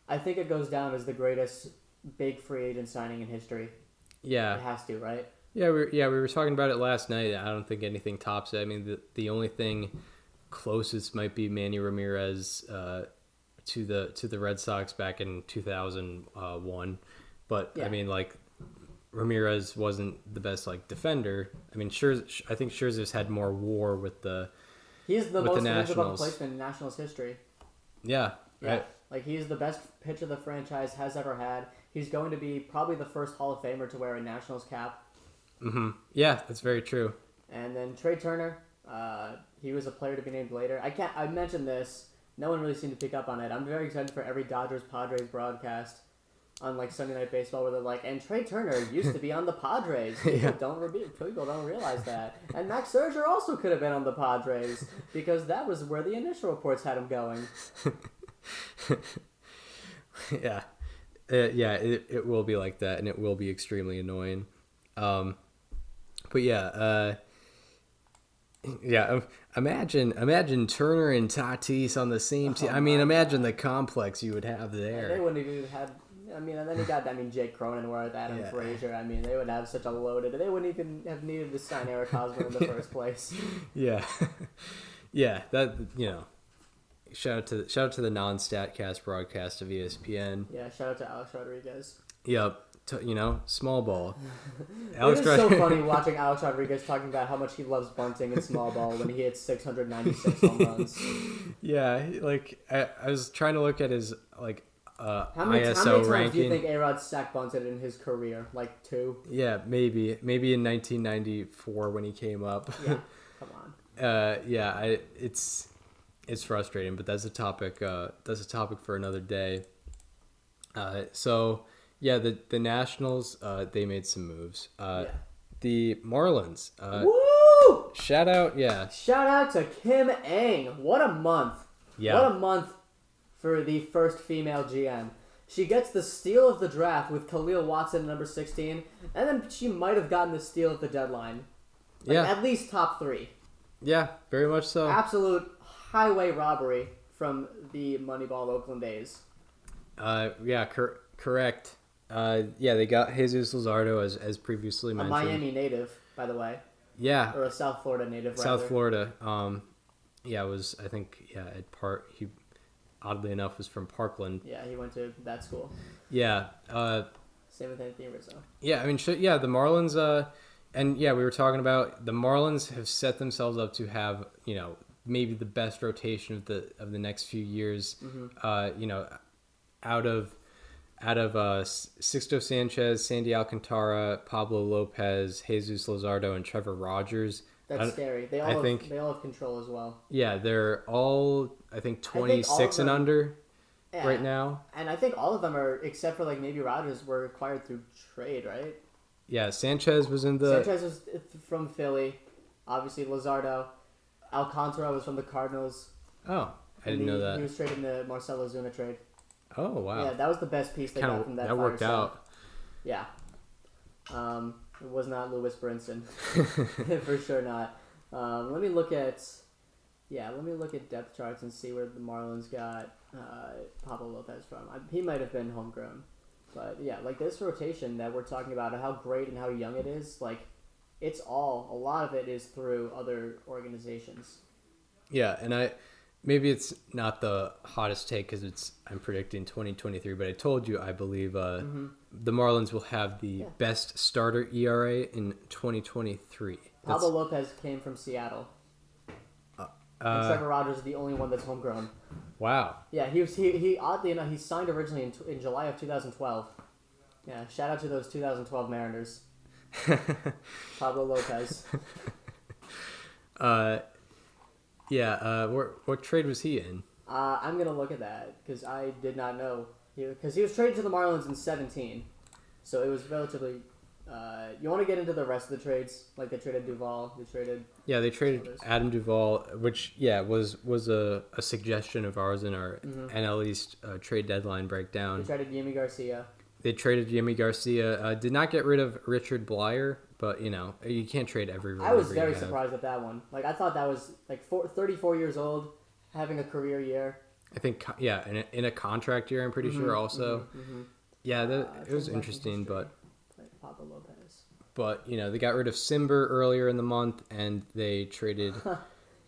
I think it goes down as the greatest big free agent signing in history. Yeah. It has to, right? Yeah, we were talking about it last night. I don't think anything tops it. I mean, the only thing... closest might be Manny Ramirez to the Red Sox back in 2001, but yeah. I mean, Ramirez wasn't the best defender. I mean, I think Scherzer's had more WAR with the. He's the most above placement in Nationals history. Yeah, right. He's the best pitcher the franchise has ever had. He's going to be probably the first Hall of Famer to wear a Nationals cap. Mm-hmm. Yeah, that's very true. And then Trey Turner. He was a player to be named later. I mentioned this. No one really seemed to pick up on it. I'm very excited for every Dodgers-Padres broadcast on Sunday Night Baseball where they're like, and Trey Turner used to be on the Padres. People don't realize that. And Max Scherzer also could have been on the Padres because that was where the initial reports had him going. Yeah. It will be like that, and it will be extremely annoying. But yeah, yeah, imagine Turner and Tatis on the same team. I mean, imagine the complex you would have there. They wouldn't even have. I mean, and then you got Jake Cronenworth, Adam Frazier. I mean, they would have such a loaded. They wouldn't even have needed to sign Eric Hosmer in the first place. Yeah, yeah. That shout out to the non-Statcast broadcast of ESPN. Yeah, shout out to Alex Rodriguez. Yep. Small ball. It is so funny watching Alex Rodriguez talking about how much he loves bunting in small ball when he hits 696 home runs. Yeah, I was trying to look at his how many ISO ranking. times do you think A-Rod sack bunted in his career? 2? Yeah, maybe in 1994 when he came up. Yeah, come on. Yeah, it's frustrating, but that's a topic. That's a topic for another day. So. Yeah, the Nationals, they made some moves. The Marlins. Woo! Shout out to Kim Ng. What a month. Yeah. What a month for the first female GM. She gets the steal of the draft with Khalil Watson, number 16, and then she might have gotten the steal at the deadline. At least top 3. Yeah, very much so. Absolute highway robbery from the Moneyball Oakland A's. Correct. They got Jesus Luzardo as previously mentioned. A Miami native, by the way. Yeah, or a South Florida native. South rather. Florida. Yeah, was I think at he oddly enough was from Parkland. Yeah, he went to that school. Yeah. Same with Anthony Rizzo. Yeah, I mean, the Marlins. And yeah, we were talking about the Marlins have set themselves up to have maybe the best rotation of the next few years. Out of Sixto Sanchez, Sandy Alcantara, Pablo Lopez, Jesus Luzardo, and Trevor Rogers. That's scary. They all have control as well. Yeah, they're all I think 26 and under right now. And I think all of them are, except for like maybe Rogers, were acquired through trade, right? Yeah, Sanchez was from Philly. Obviously, Luzardo. Alcantara was from the Cardinals. Oh, I didn't know that. He was traded in the Marcell Ozuna trade. Oh, wow. Yeah, that was the best piece they got from that. That worked out. Yeah. It was not Lewis Brinson. For sure not. Let me look at depth charts and see where the Marlins got Pablo Lopez from. He might have been homegrown. But yeah, like this rotation that we're talking about, how great and how young it is, like a lot of it is through other organizations. Yeah, and maybe it's not the hottest take because I'm predicting 2023, but I told you I believe the Marlins will have the best starter ERA in 2023. Pablo Lopez came from Seattle. And Trevor Rogers is the only one that's homegrown. Wow. Yeah, he oddly enough, he signed originally in July of 2012. Yeah, shout out to those 2012 Mariners. Pablo Lopez. What trade was he in? I'm going to look at that because I did not know. Because he was traded to the Marlins in 2017. So it was relatively... you want to get into the rest of the trades? Like they traded Duvall. They traded Adam Duvall, which was a suggestion of ours in our NL East trade deadline breakdown. They traded Yimi Garcia. Did not get rid of Richard Blyer, but you can't trade every reliever. I was very surprised at that one. Like I thought that was like 34 years old, having a career year. I think in a contract year, I'm pretty sure also. Yeah, it was interesting, but. Pablo Lopez. But, they got rid of Simber earlier in the month, and they traded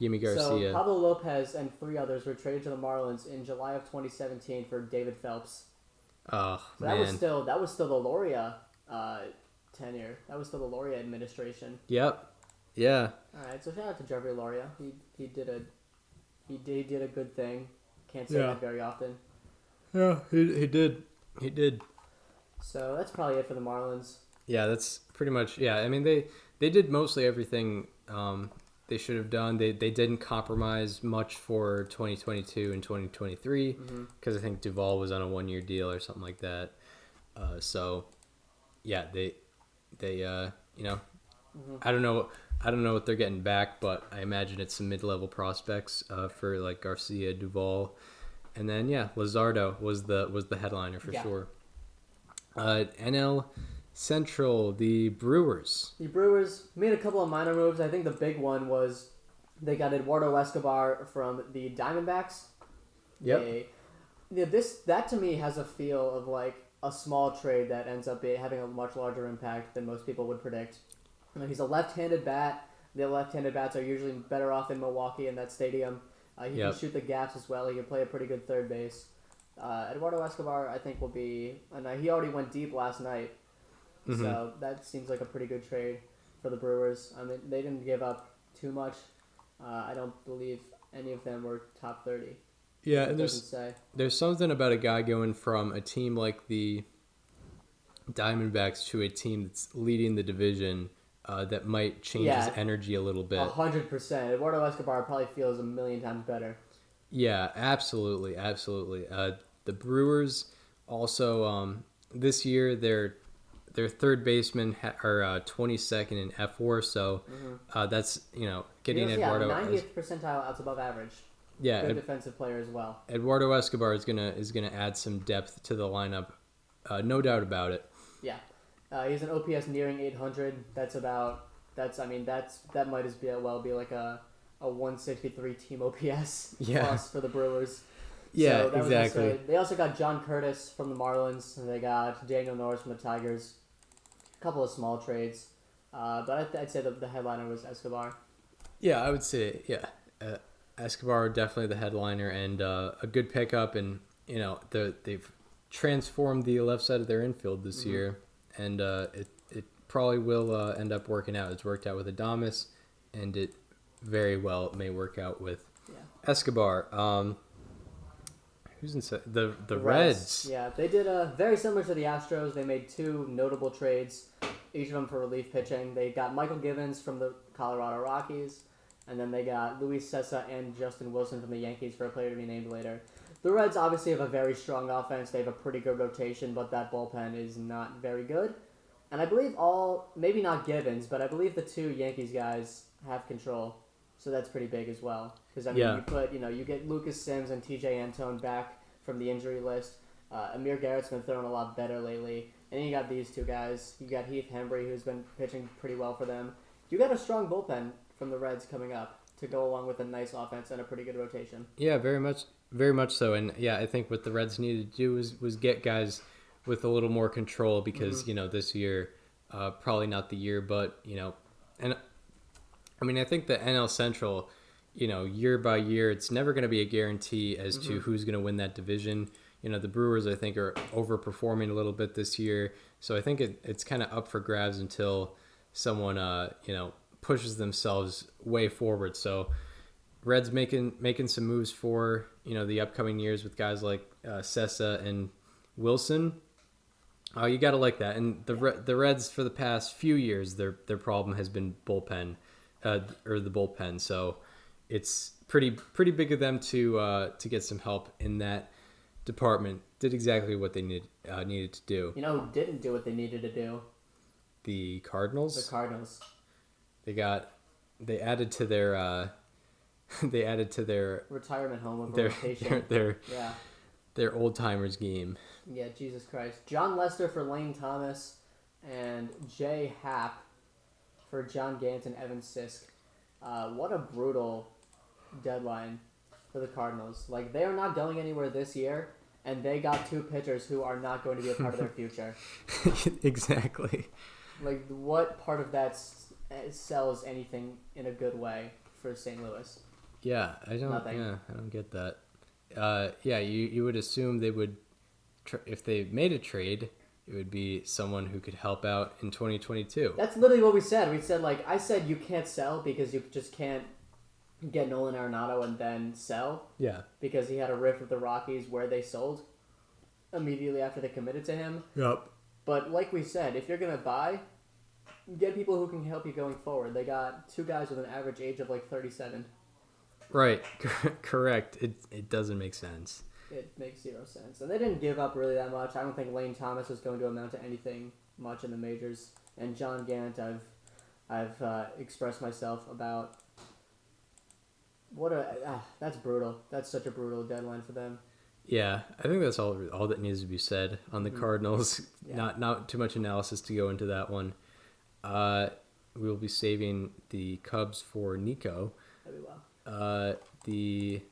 Yimi Garcia. So, Pablo Lopez and 3 others were traded to the Marlins in July of 2017 for David Phelps. Oh, so man. That was still the Loria tenure. That was still the Loria administration. Yep. Yeah. All right, so shout out to Jeffrey Loria. He did a good thing. Can't say that very often. Yeah, he did. He did. So that's probably it for the Marlins. Yeah, that's pretty much. Yeah, I mean they did mostly everything they should have done. They didn't compromise much for 2022 and 2023 because I think Duvall was on a 1-year deal or something like that. So yeah, they I don't know what they're getting back, but I imagine it's some mid-level prospects for like Garcia, Duvall, and then Luzardo was the headliner for sure. NL Central, the Brewers. The Brewers made a couple of minor moves. I think the big one was they got Eduardo Escobar from the Diamondbacks. Yep. That to me has a feel of like a small trade that ends up having a much larger impact than most people would predict. He's a left-handed bat. The left-handed bats are usually better off in Milwaukee in that stadium. He can shoot the gaps as well. He can play a pretty good third base. Eduardo Escobar, I think, will be... And he already went deep last night. So that seems like a pretty good trade for the Brewers. I mean, they didn't give up too much. I don't believe any of them were top 30. Yeah, and there's something about a guy going from a team like the Diamondbacks to a team that's leading the division that might change his energy a little bit. 100%. Eduardo Escobar probably feels a million times better. Yeah, absolutely. The Brewers also this year their third basemen are 22nd in F4, so that's getting Eduardo 90th percentile outs above average. Yeah, good defensive player as well. Eduardo Escobar is gonna add some depth to the lineup, no doubt about it. Yeah, he's an OPS nearing 800. That might as well be like a 163 team OPS plus for the Brewers. Yeah, so exactly. They also got John Curtis from the Marlins, and they got Daniel Norris from the Tigers. A couple of small trades. But I'd say the headliner was Escobar. Yeah, I would say Escobar definitely the headliner and a good pickup, and they've transformed the left side of their infield this year, and it probably will end up working out. It's worked out with Adames, and it very well may work out with Escobar. Who's inside the Reds? Yeah, they did very similar to the Astros. They made two notable trades, each of them for relief pitching. They got Michael Givens from the Colorado Rockies, and then they got Luis Cessa and Justin Wilson from the Yankees for a player to be named later. The Reds obviously have a very strong offense. They have a pretty good rotation, but that bullpen is not very good. And I believe maybe not Givens, but I believe the two Yankees guys have control. So that's pretty big as well. Because, I mean, you get Lucas Sims and TJ Antone back from the injury list. Amir Garrett's been throwing a lot better lately. And then you got these two guys. You got Heath Hembry, who's been pitching pretty well for them. You got a strong bullpen from the Reds coming up to go along with a nice offense and a pretty good rotation. Yeah, very much so. And, yeah, I think what the Reds needed to do was get guys with a little more control because, this year, probably not the year, but, and I mean, I think the NL Central, year by year, it's never going to be a guarantee as to who's going to win that division. The Brewers, I think, are overperforming a little bit this year. So I think it's kind of up for grabs until someone, pushes themselves way forward. So Reds making some moves for, the upcoming years with guys like Cessa and Wilson. You got to like that. And the Reds, for the past few years, their problem has been bullpen. Or the bullpen, so it's pretty big of them to get some help in that department. Did exactly what they needed to do. You know who didn't do what they needed to do? The Cardinals. The Cardinals. They added to their retirement home of rotation. Their old timers game. Yeah, Jesus Christ. John Lester for Lane Thomas and Jay Happ for John Gant and Evan Sisk. What a brutal deadline for the Cardinals. Like, they are not going anywhere this year, and they got two pitchers who are not going to be a part of their future. Exactly. Like, what part of that sells anything in a good way for St. Louis? Yeah, I don't get that. You would assume they would, if they made a trade, it would be someone who could help out in 2022. That's literally what we said. We said, I said you can't sell because you just can't get Nolan Arenado and then sell. Yeah. Because he had a rift with the Rockies where they sold immediately after they committed to him. Yep. But like we said, if you're going to buy, get people who can help you going forward. They got two guys with an average age of 37. Right. Correct. It doesn't make sense. It makes zero sense. And they didn't give up really that much. I don't think Lane Thomas was going to amount to anything much in the majors. And John Gant, I've expressed myself about. That's brutal. That's such a brutal deadline for them. Yeah, I think that's all that needs to be said on the Cardinals. Yeah. Not too much analysis to go into that one. We'll be saving the Cubs for Nico. That'd be well. The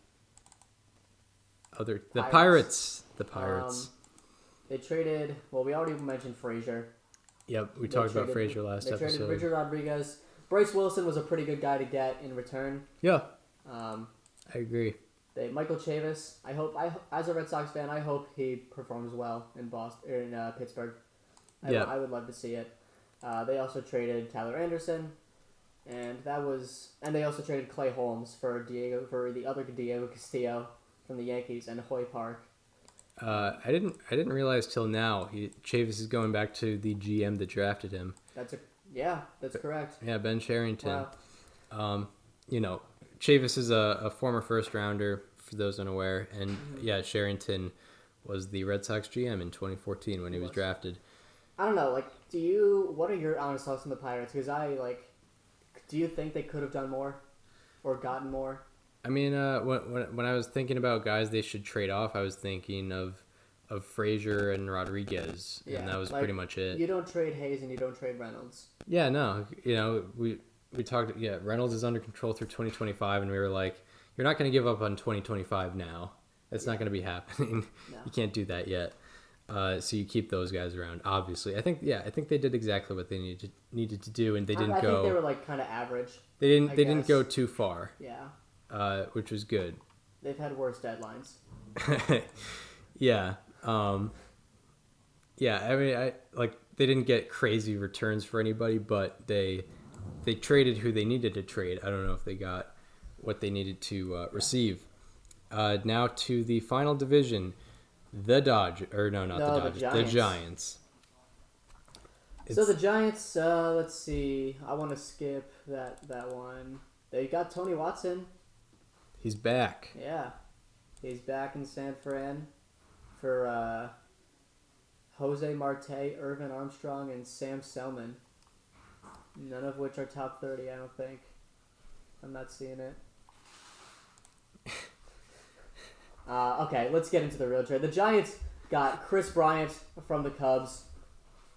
Pirates. The Pirates. They traded. Well, we already mentioned Frazier. Yep, we talked about Frazier last episode. They traded Richard Rodriguez. Bryce Wilson was a pretty good guy to get in return. Yeah. I agree. Michael Chavis. As a Red Sox fan, I hope he performs well in Pittsburgh. I would love to see it. They also traded Tyler Anderson, and they also traded Clay Holmes for the other Diego Castillo from the Yankees and Hoy Park. I didn't realize till now Chavis is going back to the GM that drafted him. That's correct. Yeah, Ben Cherington. Wow. Chavis is a former first rounder for those unaware, and Cherington was the Red Sox GM in 2014 when he was drafted. I don't know. What are your honest thoughts on the Pirates? Because do you think they could have done more, or gotten more? I mean, when I was thinking about guys they should trade off, I was thinking of Frazier and Rodriguez, and that was pretty much it. You don't trade Hayes and you don't trade Reynolds. Yeah, no. We talked. Yeah, Reynolds is under control through 2025, and we were like, you're not going to give up on 2025 now. It's not going to be happening. No. You can't do that yet. So you keep those guys around. Obviously, I think they did exactly what they needed to do, and they didn't go. I think they were like kind of average. They didn't go too far. Yeah. Which was good. They've had worse deadlines. Yeah. Yeah. I mean, they didn't get crazy returns for anybody, but they traded who they needed to trade. I don't know if they got what they needed to receive. Now to the final division, the Dodgers, or no, not the Dodgers, the Giants. So the Giants, let's see. I want to skip that one. They got Tony Watson. He's back. Yeah. He's back in San Fran for Jose Marte, Irvin Armstrong, and Sam Selman. None of which are top 30, I don't think. I'm not seeing it. Okay, let's get into the real trade. The Giants got Chris Bryant from the Cubs.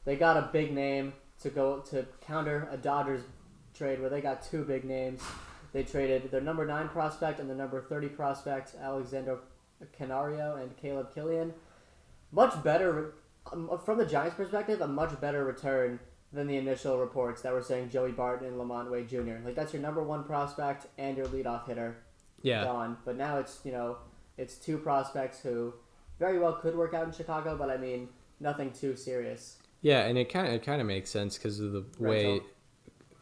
They got a big name to counter a Dodgers trade where they got two big names. They traded their number 9 prospect and the number 30 prospect, Alexander Canario and Caleb Killian. Much better, from the Giants' perspective, a much better return than the initial reports that were saying Joey Barton and Lamont Wade Jr. Like, that's your number 1 prospect and your leadoff hitter gone. But now it's 2 prospects who very well could work out in Chicago, but I mean, nothing too serious. Yeah, and it kind of makes sense because of the way,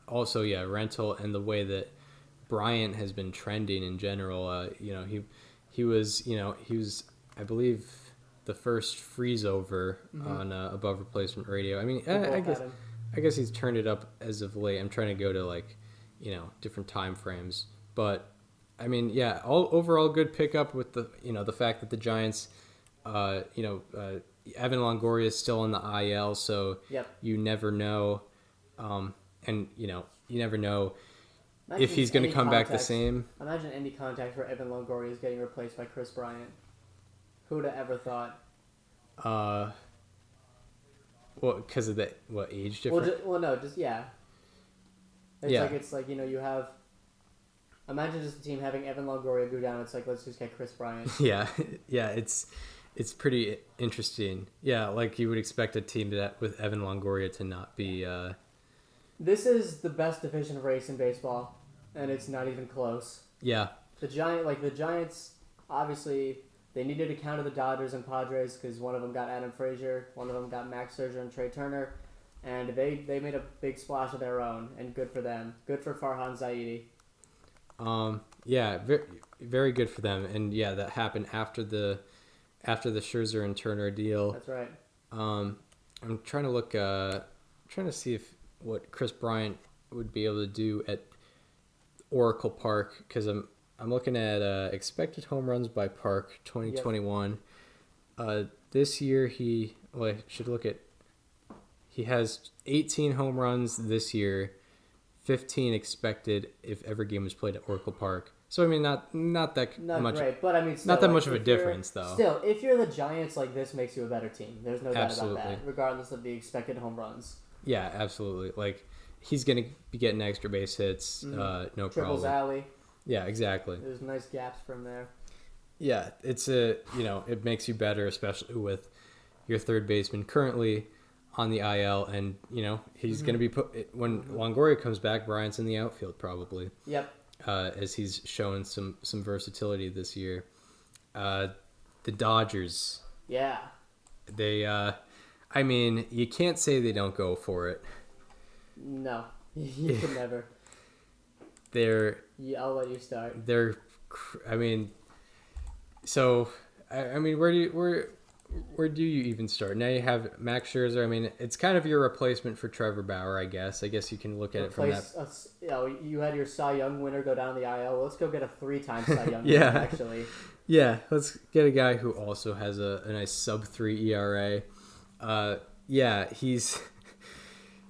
also rental and the way that Bryant has been trending in general. He was I believe the first freeze over on above replacement radio. I mean, I guess he's turned it up as of late. I'm trying to go to different time frames, but I mean, overall good pickup with the fact that the Giants, Evan Longoria is still in the IL, so you never know, and you never know if he's going to come back the same. Imagine any contact where Evan Longoria is getting replaced by Chris Bryant. Who would have ever thought? Well, because of the age difference. It's like you have. Imagine just a team having Evan Longoria go down. It's like, let's just get Chris Bryant. Yeah, it's pretty interesting. Yeah, like you would expect a team with Evan Longoria to not be. This is the best division race in baseball, and it's not even close. Yeah. The Giants, obviously, they needed to counter the Dodgers and Padres because one of them got Adam Frazier, one of them got Max Scherzer and Trey Turner, and they made a big splash of their own, and good for them. Good for Farhan Zaidi. Very, very good for them, and that happened after the Scherzer and Turner deal. That's right. I'm trying to look, trying to see what Chris Bryant would be able to do at Oracle Park, because I'm looking at expected home runs by park 2021. Yep. This year he has 18 home runs this year. 15 expected if every game was played at Oracle Park. So I mean, not much. Great, but I mean, still, not that much of a difference though. Still, if you're the Giants, this makes you a better team. There's no doubt Absolutely. about that, regardless of the expected home runs. Yeah, absolutely. Like, he's gonna be getting extra base hits, no Triples problem. alley. Yeah, exactly. There's nice gaps from there. Yeah, it makes you better, especially with your third baseman currently on the IL, and he's going to be put when Longoria comes back. Bryant's in the outfield probably. Yep. As he's showing some versatility this year. The Dodgers. Yeah. They, I mean, you can't say they don't go for it. No, you can never. I'll let you start. I mean, so I mean, where do you even start? Now you have Max Scherzer. I mean, it's kind of your replacement for Trevor Bauer, I guess. I guess you can look at it from that. You had your Cy Young winner go down the IL. Well, let's go get a 3-time Cy Young winner, actually. Yeah, let's get a guy who also has a nice sub-3 ERA.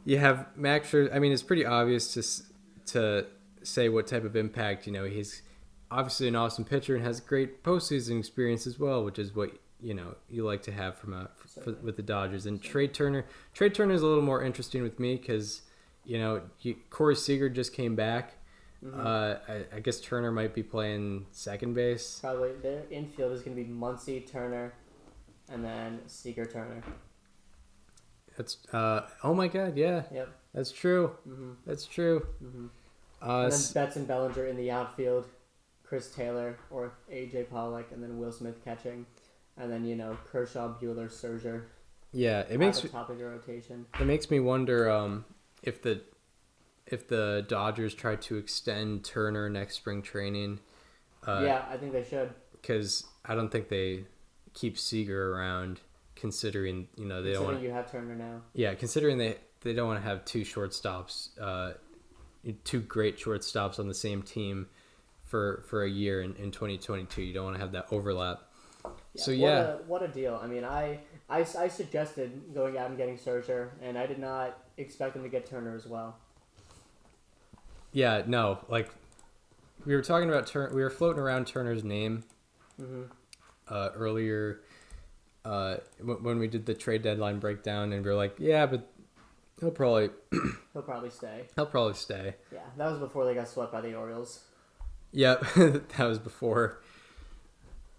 You have Max Scherzer. I mean, it's pretty obvious to say what type of impact, he's obviously an awesome pitcher and has great postseason experience as well, which is what you like to have with the Dodgers. And Trey Turner is a little more interesting with me because Corey Seager just came back. I guess Turner might be playing second base. Probably their infield is going to be Muncy, Turner, and then Seager Turner. That's oh my God, yeah. Yep. That's true. Mm-hmm. That's true. Mm-hmm. And then Betts and Bellinger in the outfield, Chris Taylor or A.J. Pollock, and then Will Smith catching, and then Kershaw, Buehler, Scherzer. Yeah, it makes top of your rotation. It makes me wonder if the Dodgers try to extend Turner next spring training. Yeah, I think they should. Because I don't think they keep Seager around, considering they don't want. You have Turner now. Yeah, considering they don't want to have two shortstops, two great shortstops on the same team for a year in 2022. You don't want to have that overlap. Yeah, So what a deal. I mean, I suggested going out and getting Scherzer, and I did not expect them to get Turner as well. Yeah, no, like we were talking about we were floating around Turner's name earlier when we did the trade deadline breakdown, and we were like, yeah, but he'll probably stay. He'll probably stay. Yeah, that was before they got swept by the Orioles. Yep, that was before.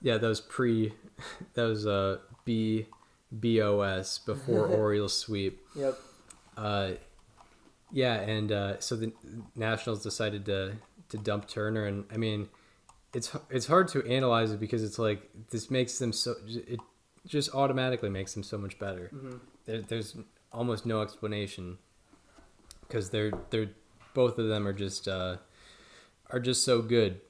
Yeah, that was BOS before Orioles sweep. Yep. Yeah, and so the Nationals decided to dump Turner, and I mean, it's hard to analyze it because it's like this makes them it just automatically makes them so much better. Mm-hmm. There's almost no explanation because they're both of them are just so good.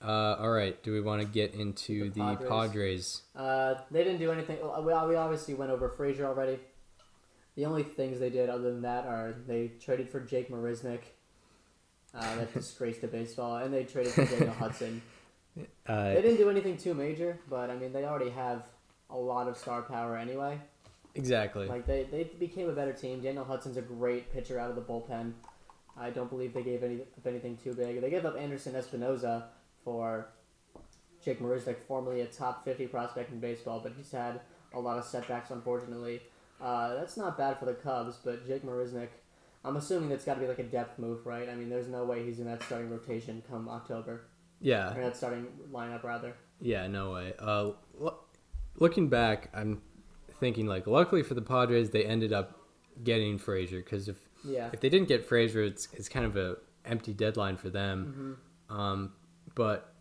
All right, do we want to get into the Padres? They didn't do anything. We obviously went over Frazier already. The only things they did other than that are they traded for Jake Marisnick. That disgrace to baseball. And they traded for Daniel Hudson. They didn't do anything too major, but I mean, they already have a lot of star power anyway. Exactly. Like, they became a better team. Daniel Hudson's a great pitcher out of the bullpen. I don't believe they gave anything too big. They gave up Anderson Espinoza for Jake Marisnick, formerly a top 50 prospect in baseball, but he's had a lot of setbacks, unfortunately. That's not bad for the Cubs, but Jake Marisnick, I'm assuming that's got to be like a depth move, right? I mean, there's no way he's in that starting rotation come October. Yeah. Or that starting lineup, rather. Yeah, no way. Looking back, I'm thinking, like, luckily for the Padres, they ended up getting Frazier, because if they didn't get Frazier, it's kind of a empty deadline for them. Mm-hmm. But,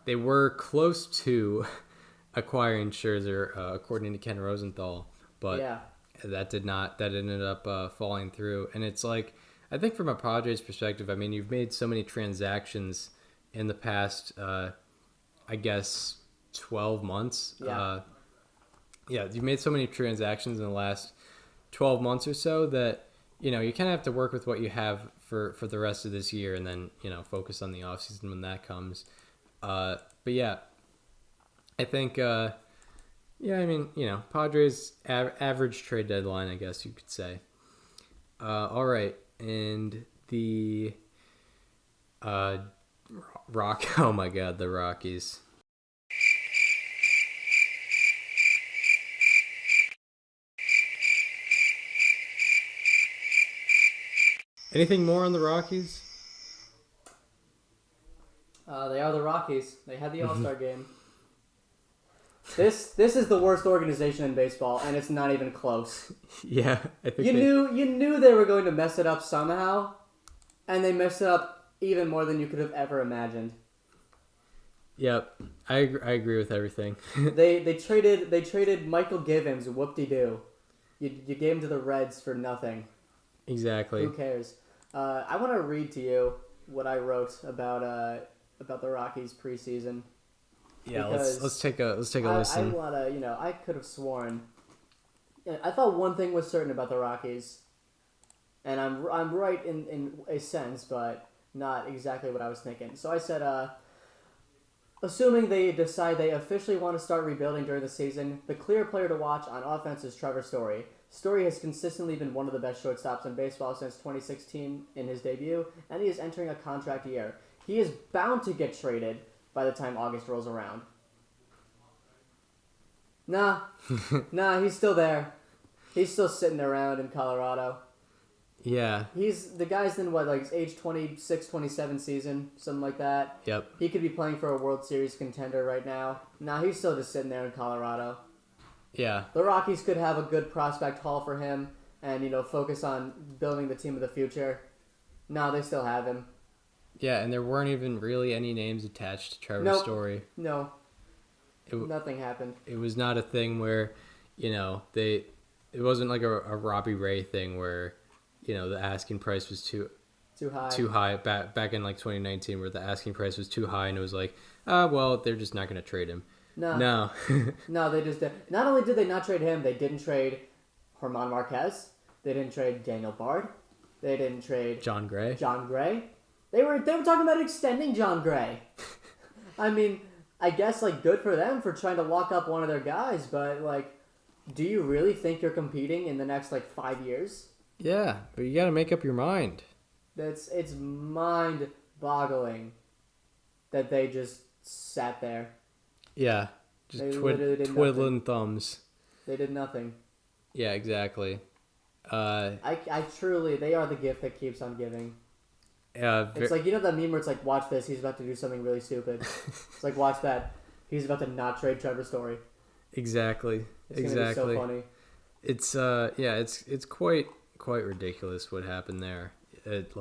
they were close to acquiring Scherzer, according to Ken Rosenthal. But that ended up falling through. And it's like, I think from a Padres perspective, I mean, you've made so many transactions in the past, I guess, 12 months. You've made so many transactions in the last 12 months or so that, you kind of have to work with what you have for the rest of this year and then, focus on the offseason when that comes. But yeah, I think, Padres average trade deadline, I guess you could say. All right. And the oh my God, the Rockies. Anything more on the Rockies? They are the Rockies. They had the All-Star game. This is the worst organization in baseball, and it's not even close. Yeah, I think you knew they were going to mess it up somehow, and they messed it up even more than you could have ever imagined. Yep, I agree with everything. they traded Michael Givens. Whoop-de-doo. You gave him to the Reds for nothing. Exactly. Who cares? I want to read to you what I wrote about the Rockies preseason. Yeah, let's take a listen. I wanna, I could have sworn. I thought one thing was certain about the Rockies, and I'm right in a sense, but not exactly what I was thinking. So I said, assuming they decide they officially want to start rebuilding during the season, the clear player to watch on offense is Trevor Story. Story has consistently been one of the best shortstops in baseball since 2016 in his debut, and he is entering a contract year. He is bound to get traded by the time August rolls around. Nah, he's still there. He's still sitting around in Colorado. Yeah. The guy's in his age 26, 27 season, something like that. Yep. He could be playing for a World Series contender right now. Nah, he's still just sitting there in Colorado. Yeah. The Rockies could have a good prospect haul for him and, focus on building the team of the future. No, they still have him. Yeah, and there weren't even really any names attached to Trevor's story. No. Nothing happened. It was not a thing where, it wasn't like a Robbie Ray thing where, the asking price was too high back in like 2019 where the asking price was too high and it was like, well, they're just not going to trade him. No. No, they just did. Not only did they not trade him, they didn't trade German Marquez. They didn't trade Daniel Bard. They didn't trade John Gray. They were talking about extending John Gray. I mean, I guess good for them for trying to lock up one of their guys, but do you really think you're competing in the next 5 years? Yeah, but you got to make up your mind. It's mind-boggling that they just sat there. Yeah, just twiddling thumbs. They did nothing. Yeah, exactly. I truly, they are the gift that keeps on giving. It's that meme where it's watch this, he's about to do something really stupid. It's watch that, he's about to not trade Trevor Story. Exactly. It's gonna be so funny. It's it's quite ridiculous what happened there. It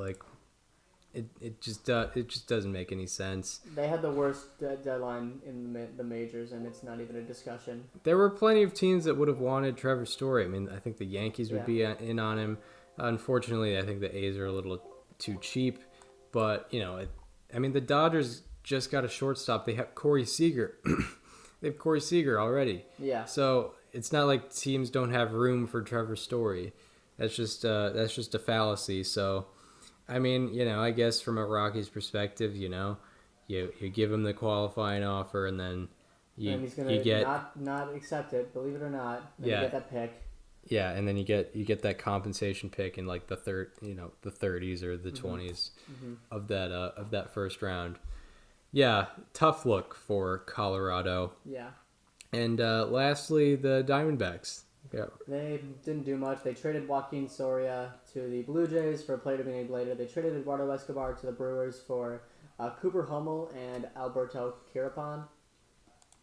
just doesn't make any sense. They had the worst deadline in the majors, and it's not even a discussion. There were plenty of teams that would have wanted Trevor Story. I mean, I think the Yankees would be in on him. Unfortunately, I think the A's are a little too cheap. But, the Dodgers just got a shortstop. They have Corey Seager. They have Corey Seager already. Yeah. So it's not like teams don't have room for Trevor Story. That's just a fallacy. So, I guess from a Rockies perspective, you give him the qualifying offer and then and he's gonna not accept it, believe it or not. Then you get that pick. Yeah, and then you get that compensation pick in the the 30s or the 20s of that first round. Yeah, tough look for Colorado. Yeah. And lastly, the Diamondbacks. Yeah. They didn't do much. They traded Joaquin Soria to the Blue Jays for a player to be named later. They traded Eduardo Escobar to the Brewers for Cooper Hummel and Alberto Kiripon.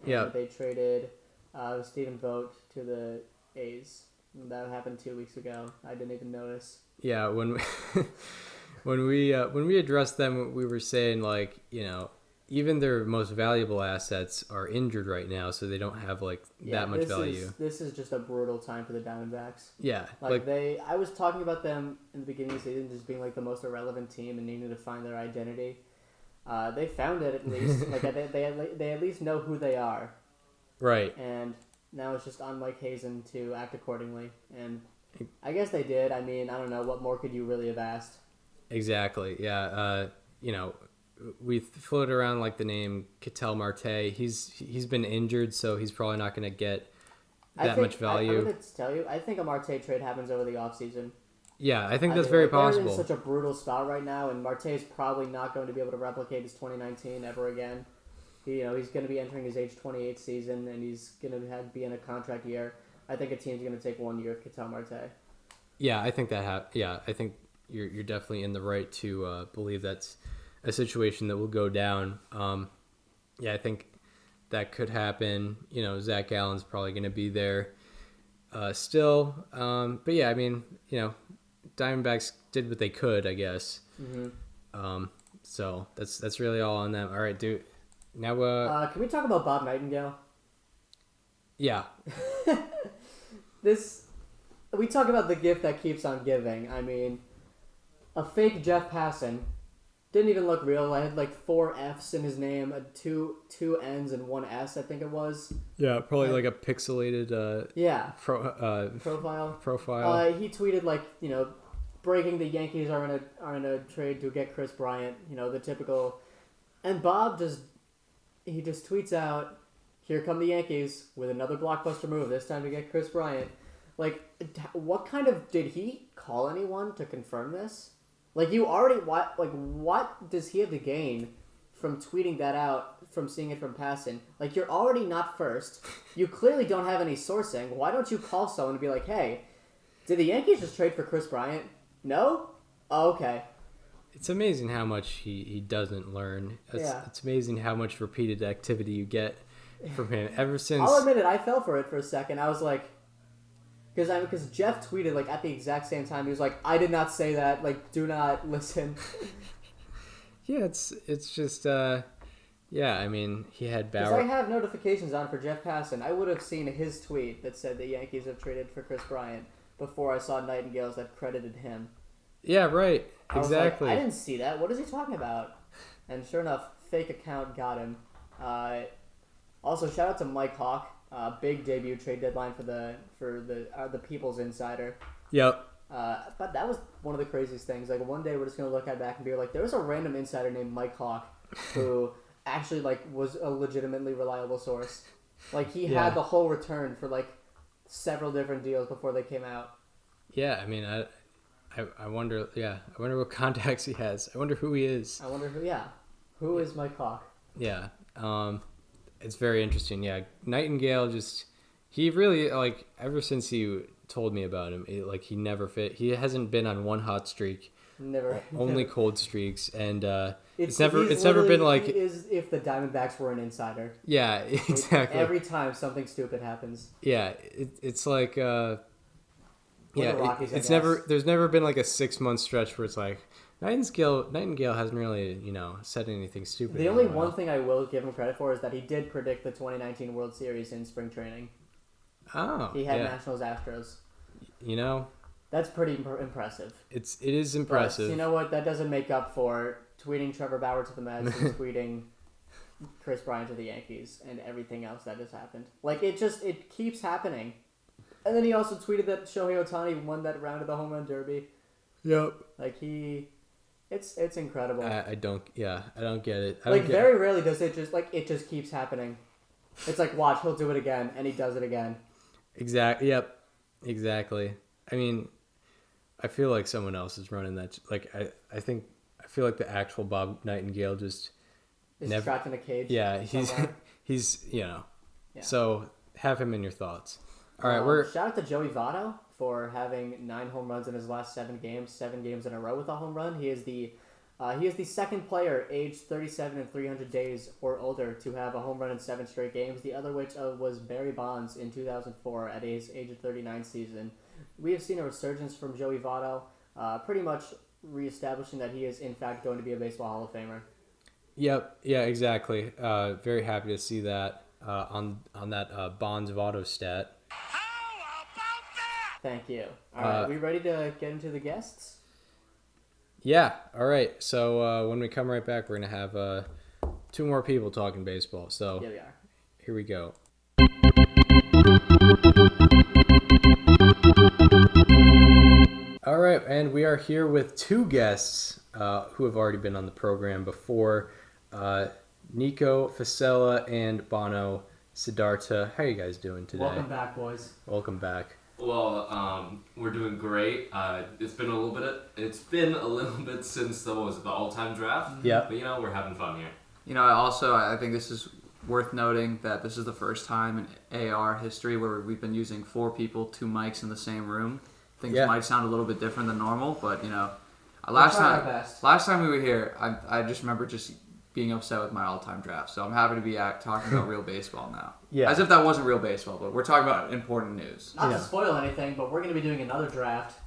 Yeah. They traded Stephen Vogt to the A's. That happened 2 weeks ago. I didn't even notice. Yeah, when we addressed them, we were saying even their most valuable assets are injured right now, so they don't have that much value. This is just a brutal time for the Diamondbacks. Yeah, I was talking about them in the beginning of the season just being the most irrelevant team and needing to find their identity. They found it at least. They at least know who they are. Right. And now it's just on Mike Hazen to act accordingly, and I guess they did. I don't know what more could you really have asked. Exactly. Yeah. We floated around the name Ketel Marte. He's been injured, so he's probably not going to get much value. I'm going to tell you, I think a Marte trade happens over the offseason. Yeah, I think that's very possible. They're in such a brutal spot right now, and Marte is probably not going to be able to replicate his 2019 ever again. He's going to be entering his age 28 season, and he's going to be in a contract year. I think a team's going to take 1 year of Ketel Marte. Yeah, I think I think you're definitely in the right to believe that's a situation that will go down. I think that could happen. Zach Allen's probably going to be there still. But yeah, Diamondbacks did what they could, I guess. Mm-hmm. So that's really all on them. All right, dude. Now, can we talk about Bob Nightingale? Yeah. We talk about the gift that keeps on giving. A fake Jeff Passan didn't even look real. I had 4 F's in his name, two N's and 1 S, I think it was. Yeah, probably a pixelated profile. He tweeted breaking the Yankees are in a trade to get Chris Bryant. The typical. And Bob just tweets out, "Here come the Yankees with another blockbuster move. This time to get Chris Bryant." What kind of did he call anyone to confirm this? What does he have to gain from tweeting that out, from seeing it from Passan? You're already not first. You clearly don't have any sourcing. Why don't you call someone and be like, "Hey, did the Yankees just trade for Chris Bryant?" No? Oh, okay. It's amazing how much he doesn't learn. It's amazing how much repeated activity you get from him ever since. I'll admit it, I fell for it for a second. I was like, because Jeff tweeted like at the exact same time. He was like, "I did not say that. Like, do not listen." Yeah, it's just yeah. I mean, he had Because Bauer. I have notifications on for Jeff Passan. I would have seen his tweet that said the Yankees have traded for Chris Bryant before I saw Nightingale's that credited him. Yeah, right. I was Exactly. like, I didn't see that. What is he talking about? And sure enough, fake account got him. Also, shout out to Mike Hawk. Big debut trade deadline for the People's Insider. Yep. But that was one of the craziest things. Like one day we're just gonna look back and be like, there was a random insider named Mike Hawk who actually like was a legitimately reliable source. Like he had the whole return for like several different deals before they came out. Yeah, I mean, I wonder. Yeah, I wonder what contacts he has. I wonder who he is. I wonder who. Yeah, who is Mike Hawk? Yeah. It's very interesting. Yeah, Nightingale he really like ever since you told me about him, he never fit. He hasn't been on one hot streak. Never. Only cold streaks, and It's never been like. He is if the Diamondbacks were an insider. Yeah, exactly. Every time something stupid happens. Yeah, it's like the Rockies, it's never. There's never been like a 6-month stretch where it's like Nightingale hasn't really said anything stupid. The only one thing I will give him credit for is that he did predict the 2019 World Series in spring training. Oh, he had Nationals Astros. That's pretty impressive. It is impressive. But you know what? That doesn't make up for tweeting Trevor Bauer to the Mets and tweeting Chris Bryant to the Yankees and everything else that has happened. Like it keeps happening. And then he also tweeted that Shohei Ohtani won that round of the home run derby. Yep. Like it's incredible. I don't get it. Very rarely does it just keeps happening. It's like, watch, he'll do it again, and he does it again. Exactly. Yep. Exactly. I mean, I feel like someone else is running that. Like I feel like the actual Bob Nightingale just is trapped in a cage. Yeah, he's So have him in your thoughts. All right, shout out to Joey Votto for having 9 home runs in his last 7 games. 7 games in a row with a home run. He is the second player aged 37 and 300 days or older to have a home run in 7 straight games. The other which was Barry Bonds in 2004 at his age of 39 season. We have seen a resurgence from Joey Votto, pretty much reestablishing that he is in fact going to be a Baseball Hall of Famer. Yep. Yeah. Exactly. Very happy to see that on that Bonds Votto stat. How about that? Thank you. All right, we ready to get into the guests? Yeah. All right. So when we come right back, we're gonna have 2 more people talking baseball. So yeah, we are. Here we go. All right, and we are here with 2 guests who have already been on the program before. Nico Fiscella and Bono Sidharta. How are you guys doing today? Welcome back, boys. Welcome back. Well, we're doing great. It's been a little bit since the all-time draft. Yeah. But we're having fun here. I think this is worth noting that this is the first time in AR history where we've been using 4 people, 2 mics in the same room. Things might sound a little bit different than normal, but last time we were here, I just remember just being upset with my all-time draft. So I'm happy to be talking about real baseball now. Yeah. As if that wasn't real baseball, but we're talking about important news. Not to spoil anything, but we're going to be doing another draft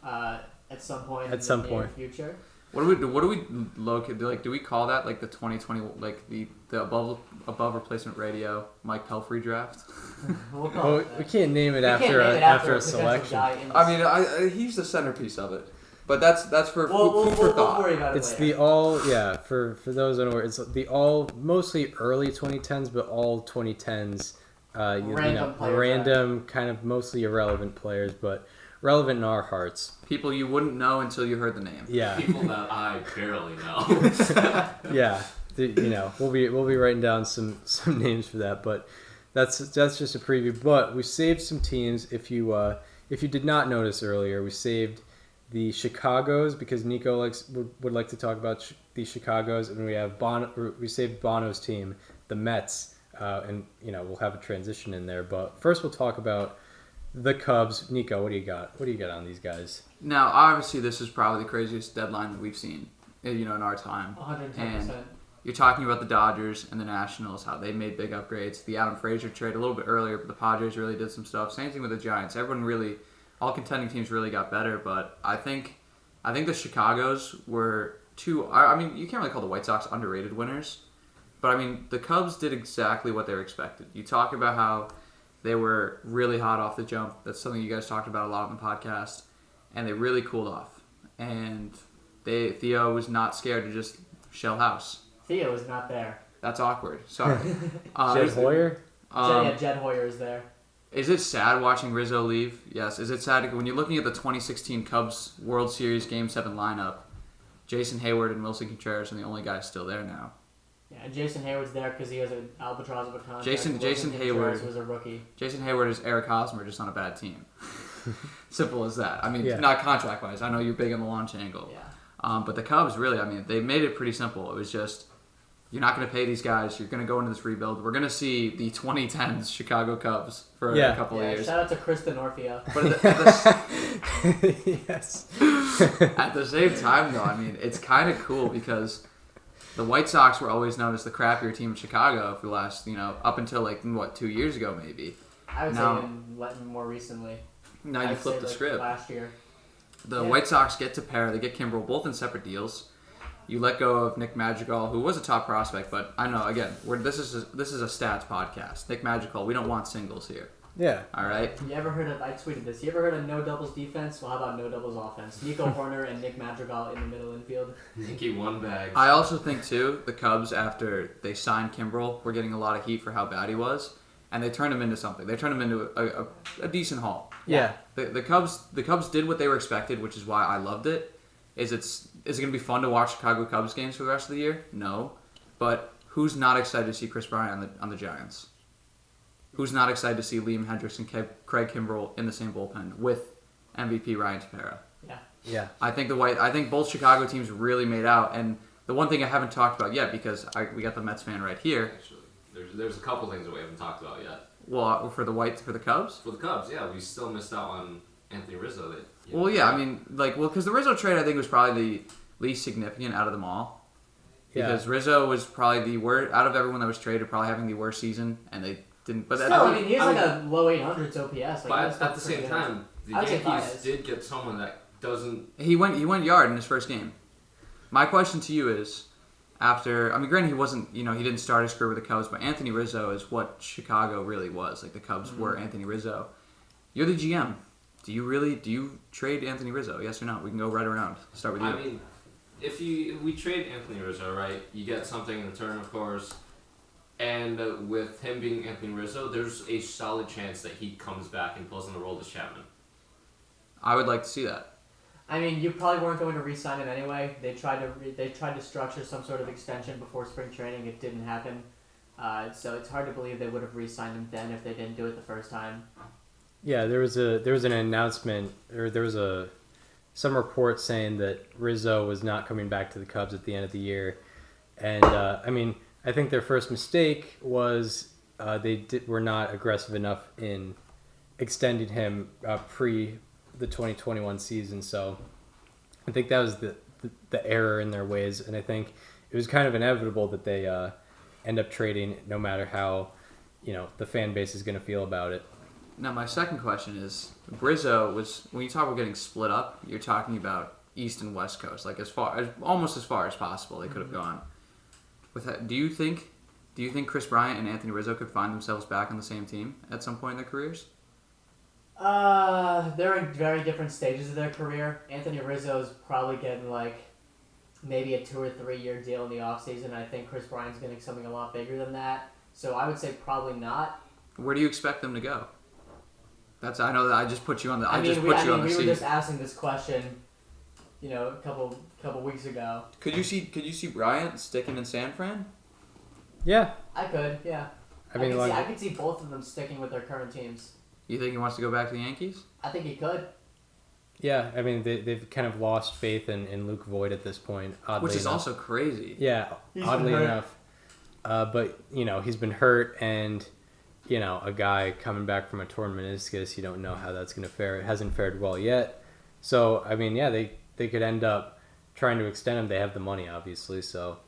at some point in the near future. What do we locate? Like, do we call that like the 2020, like the above replacement radio Mike Pelfrey draft? We can't name it after a selection. I mean, he's the centerpiece of it. But that's for food for thought. We'll worry about it It's later. for those unaware, it's the all mostly early 2010s, but all 2010s. Random kind of mostly irrelevant players, but relevant in our hearts. People you wouldn't know until you heard the name. Yeah. People that I barely know. Yeah. We'll be writing down some names for that, but that's just a preview. But we saved some teams. If you did not notice earlier, we saved the Chicagos because Nico would like to talk about the Chicagos, and we have we saved Bono's team, the Mets, and we'll have a transition in there. But first, we'll talk about the Cubs. Nico, what do you got? What do you got on these guys? Now, obviously, this is probably the craziest deadline that we've seen, in our time. 110%. And you're talking about the Dodgers and the Nationals, how they made big upgrades. The Adam Frazier trade a little bit earlier, but the Padres really did some stuff. Same thing with the Giants. All contending teams really got better, but I think the Chicago's were too. I mean, you can't really call the White Sox underrated winners, but I mean the Cubs did exactly what they were expected. You talk about how they were really hot off the jump. That's something you guys talked about a lot on the podcast, and they really cooled off. And Theo was not scared to just shell house. Theo is not there. That's awkward. Sorry. Jed Hoyer? Jed Hoyer is there. Is it sad watching Rizzo leave? Yes. Is it sad when you're looking at the 2016 Cubs World Series Game 7 lineup? Jason Hayward and Wilson Contreras are the only guys still there now. Yeah, and Jason Hayward's there because he has an albatross of a contract. Jason Hayward was a rookie. Jason Hayward is Eric Hosmer, just on a bad team. Simple as that. I mean, not contract-wise. I know you're big on the launch angle. Yeah. But the Cubs, really, I mean, they made it pretty simple. It was just, you're not going to pay these guys. You're going to go into this rebuild. We're going to see the 2010s Chicago Cubs for a couple of years. Shout out to Kristen Orfia. But Yes. at the same time, though, I mean, it's kind of cool because the White Sox were always known as the crappier team in Chicago for the last, up until 2 years ago, maybe. I would say even more recently. Now you flip the script. Last year. The White Sox get to pair. They get Kimbrel, both in separate deals. You let go of Nick Madrigal, who was a top prospect, but I know, again, this is a stats podcast. Nick Madrigal, we don't want singles here. Yeah. All right? You ever heard of, I tweeted this, you ever heard of no doubles defense? Well, how about no doubles offense? Nico Horner and Nick Madrigal in the middle infield. Nicky one bag. I also think, too, the Cubs, after they signed Kimbrel, were getting a lot of heat for how bad he was, and they turned him into something. They turned him into a decent haul. Yeah. The Cubs did what they were expected, which is why I loved it. Is it going to be fun to watch Chicago Cubs games for the rest of the year? No. But who's not excited to see Chris Bryant on the Giants? Who's not excited to see Liam Hendricks and Craig Kimbrel in the same bullpen with MVP Ryan Tepera? Yeah. I think both Chicago teams really made out, and the one thing I haven't talked about yet because we got the Mets fan right here. Actually, there's a couple things that we haven't talked about yet. Well, for the Cubs? For the Cubs, yeah, we still missed out on Anthony Rizzo. Because the Rizzo trade I think was probably the least significant out of them all. Because Rizzo was probably the worst out of everyone that was traded, probably having the worst season, and they didn't. But he has a low 800s OPS. But at the same time, the Yankees did get someone that doesn't. He went yard in his first game. My question to you is, granted he wasn't, he didn't start his career with the Cubs, but Anthony Rizzo is what Chicago really was. Like the Cubs were Anthony Rizzo. You're the GM. Do you trade Anthony Rizzo? Yes or no? We can go right around. Start with you. I mean, if we trade Anthony Rizzo, right, you get something in return, of course. And with him being Anthony Rizzo, there's a solid chance that he comes back and pulls in the role as Chapman. I would like to see that. I mean, you probably weren't going to re-sign him anyway. They tried to structure some sort of extension before spring training. It didn't happen. So it's hard to believe they would have re-signed him then if they didn't do it the first time. Yeah, there was an announcement, or there was some report saying that Rizzo was not coming back to the Cubs at the end of the year, and I think their first mistake was they were not aggressive enough in extending him pre the 2021 season. So I think that was the error in their ways, and I think it was kind of inevitable that they end up trading, no matter how the fan base is going to feel about it. Now, my second question is, Rizzo was, when you talk about getting split up, you're talking about East and West Coast, like almost as far as possible they could have gone. With that, do you think Chris Bryant and Anthony Rizzo could find themselves back on the same team at some point in their careers? They're in very different stages of their career. Anthony Rizzo's probably getting maybe a 2 or 3 year deal in the offseason. I think Chris Bryant's getting something a lot bigger than that. So I would say probably not. Where do you expect them to go? I know that I just put you on the. We were just asking this question, a couple weeks ago. Could you see Bryant sticking in San Fran? Yeah, I could. Yeah. I could see both of them sticking with their current teams. You think he wants to go back to the Yankees? I think he could. Yeah, they've kind of lost faith in Luke Voigt at this point. Oddly Which is enough. Also crazy. Yeah, oddly enough. But he's been hurt, and a guy coming back from a torn meniscus, you don't know how that's going to fare. It hasn't fared well yet. So, they could end up trying to extend him. They have the money, obviously, so.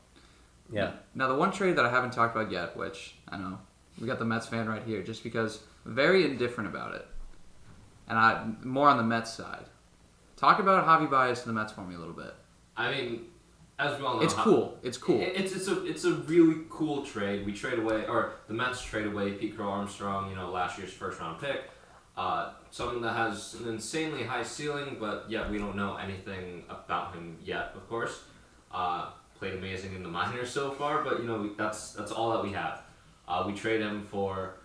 Yeah. Now, the one trade that I haven't talked about yet, which I know we got the Mets fan right here, just because very indifferent about it, and more on the Mets side. Talk about Javi Baez to the Mets for me a little bit. I mean, as we all know, It's cool. It's a really cool trade. We trade away, or the Mets trade away Pete Crow Armstrong, last year's first round pick. Something that has an insanely high ceiling, but yet we don't know anything about him yet. Of course, played amazing in the minors so far, but that's all that we have. We trade him for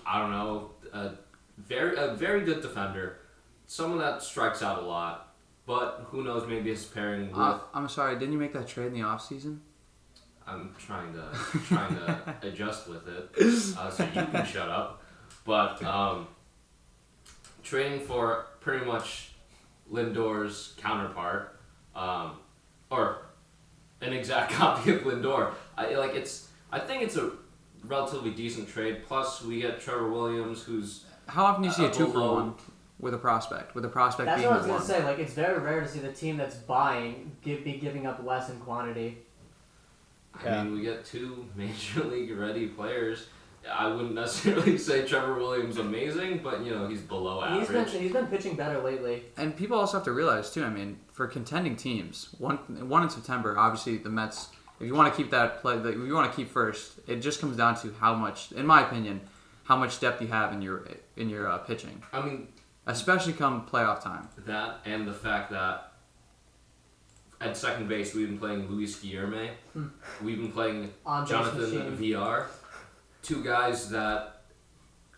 I don't know, a very good defender, someone that strikes out a lot. But who knows? Maybe it's pairing with. I'm sorry. Didn't you make that trade in the offseason? I'm trying to adjust with it, so you can shut up. But trading for pretty much Lindor's counterpart, or an exact copy of Lindor. I think it's a relatively decent trade. Plus, we get Trevor Williams, who's how often do you see a 2-for-1 with a prospect? With a prospect That's being what I was one. gonna say. Like, it's very rare to see the team that's buying be giving up less in quantity. I mean, we get two major league ready players. I wouldn't necessarily say Trevor Williams amazing, but he's below average. He's been pitching better lately. And people also have to realize too. I mean, for contending teams, one in September, obviously the Mets. If you want to keep that play, if you want to keep first, it just comes down to how much, in my opinion, how much depth you have in your pitching. I mean, especially come playoff time. That and the fact that at second base we've been playing Luis Guillerme, we've been playing Jonathan VR, two guys that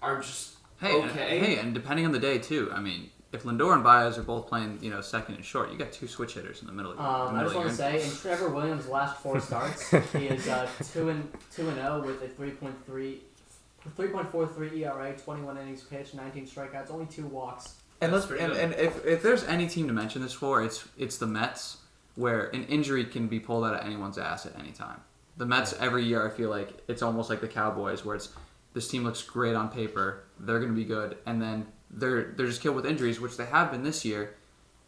are just okay. And depending on the day too. I mean, if Lindor and Baez are both playing, second and short, you got two switch hitters in the middle. I just want to say, in Trevor Williams' last 4 starts, he is 2-0 with a 3.43 ERA, 21 innings pitched, 19 strikeouts, only 2 walks. And if there's any team to mention this for, it's the Mets, where an injury can be pulled out of anyone's ass at any time. The Mets every year, I feel like it's almost like the Cowboys, where this team looks great on paper, they're going to be good, and then they're just killed with injuries, which they have been this year,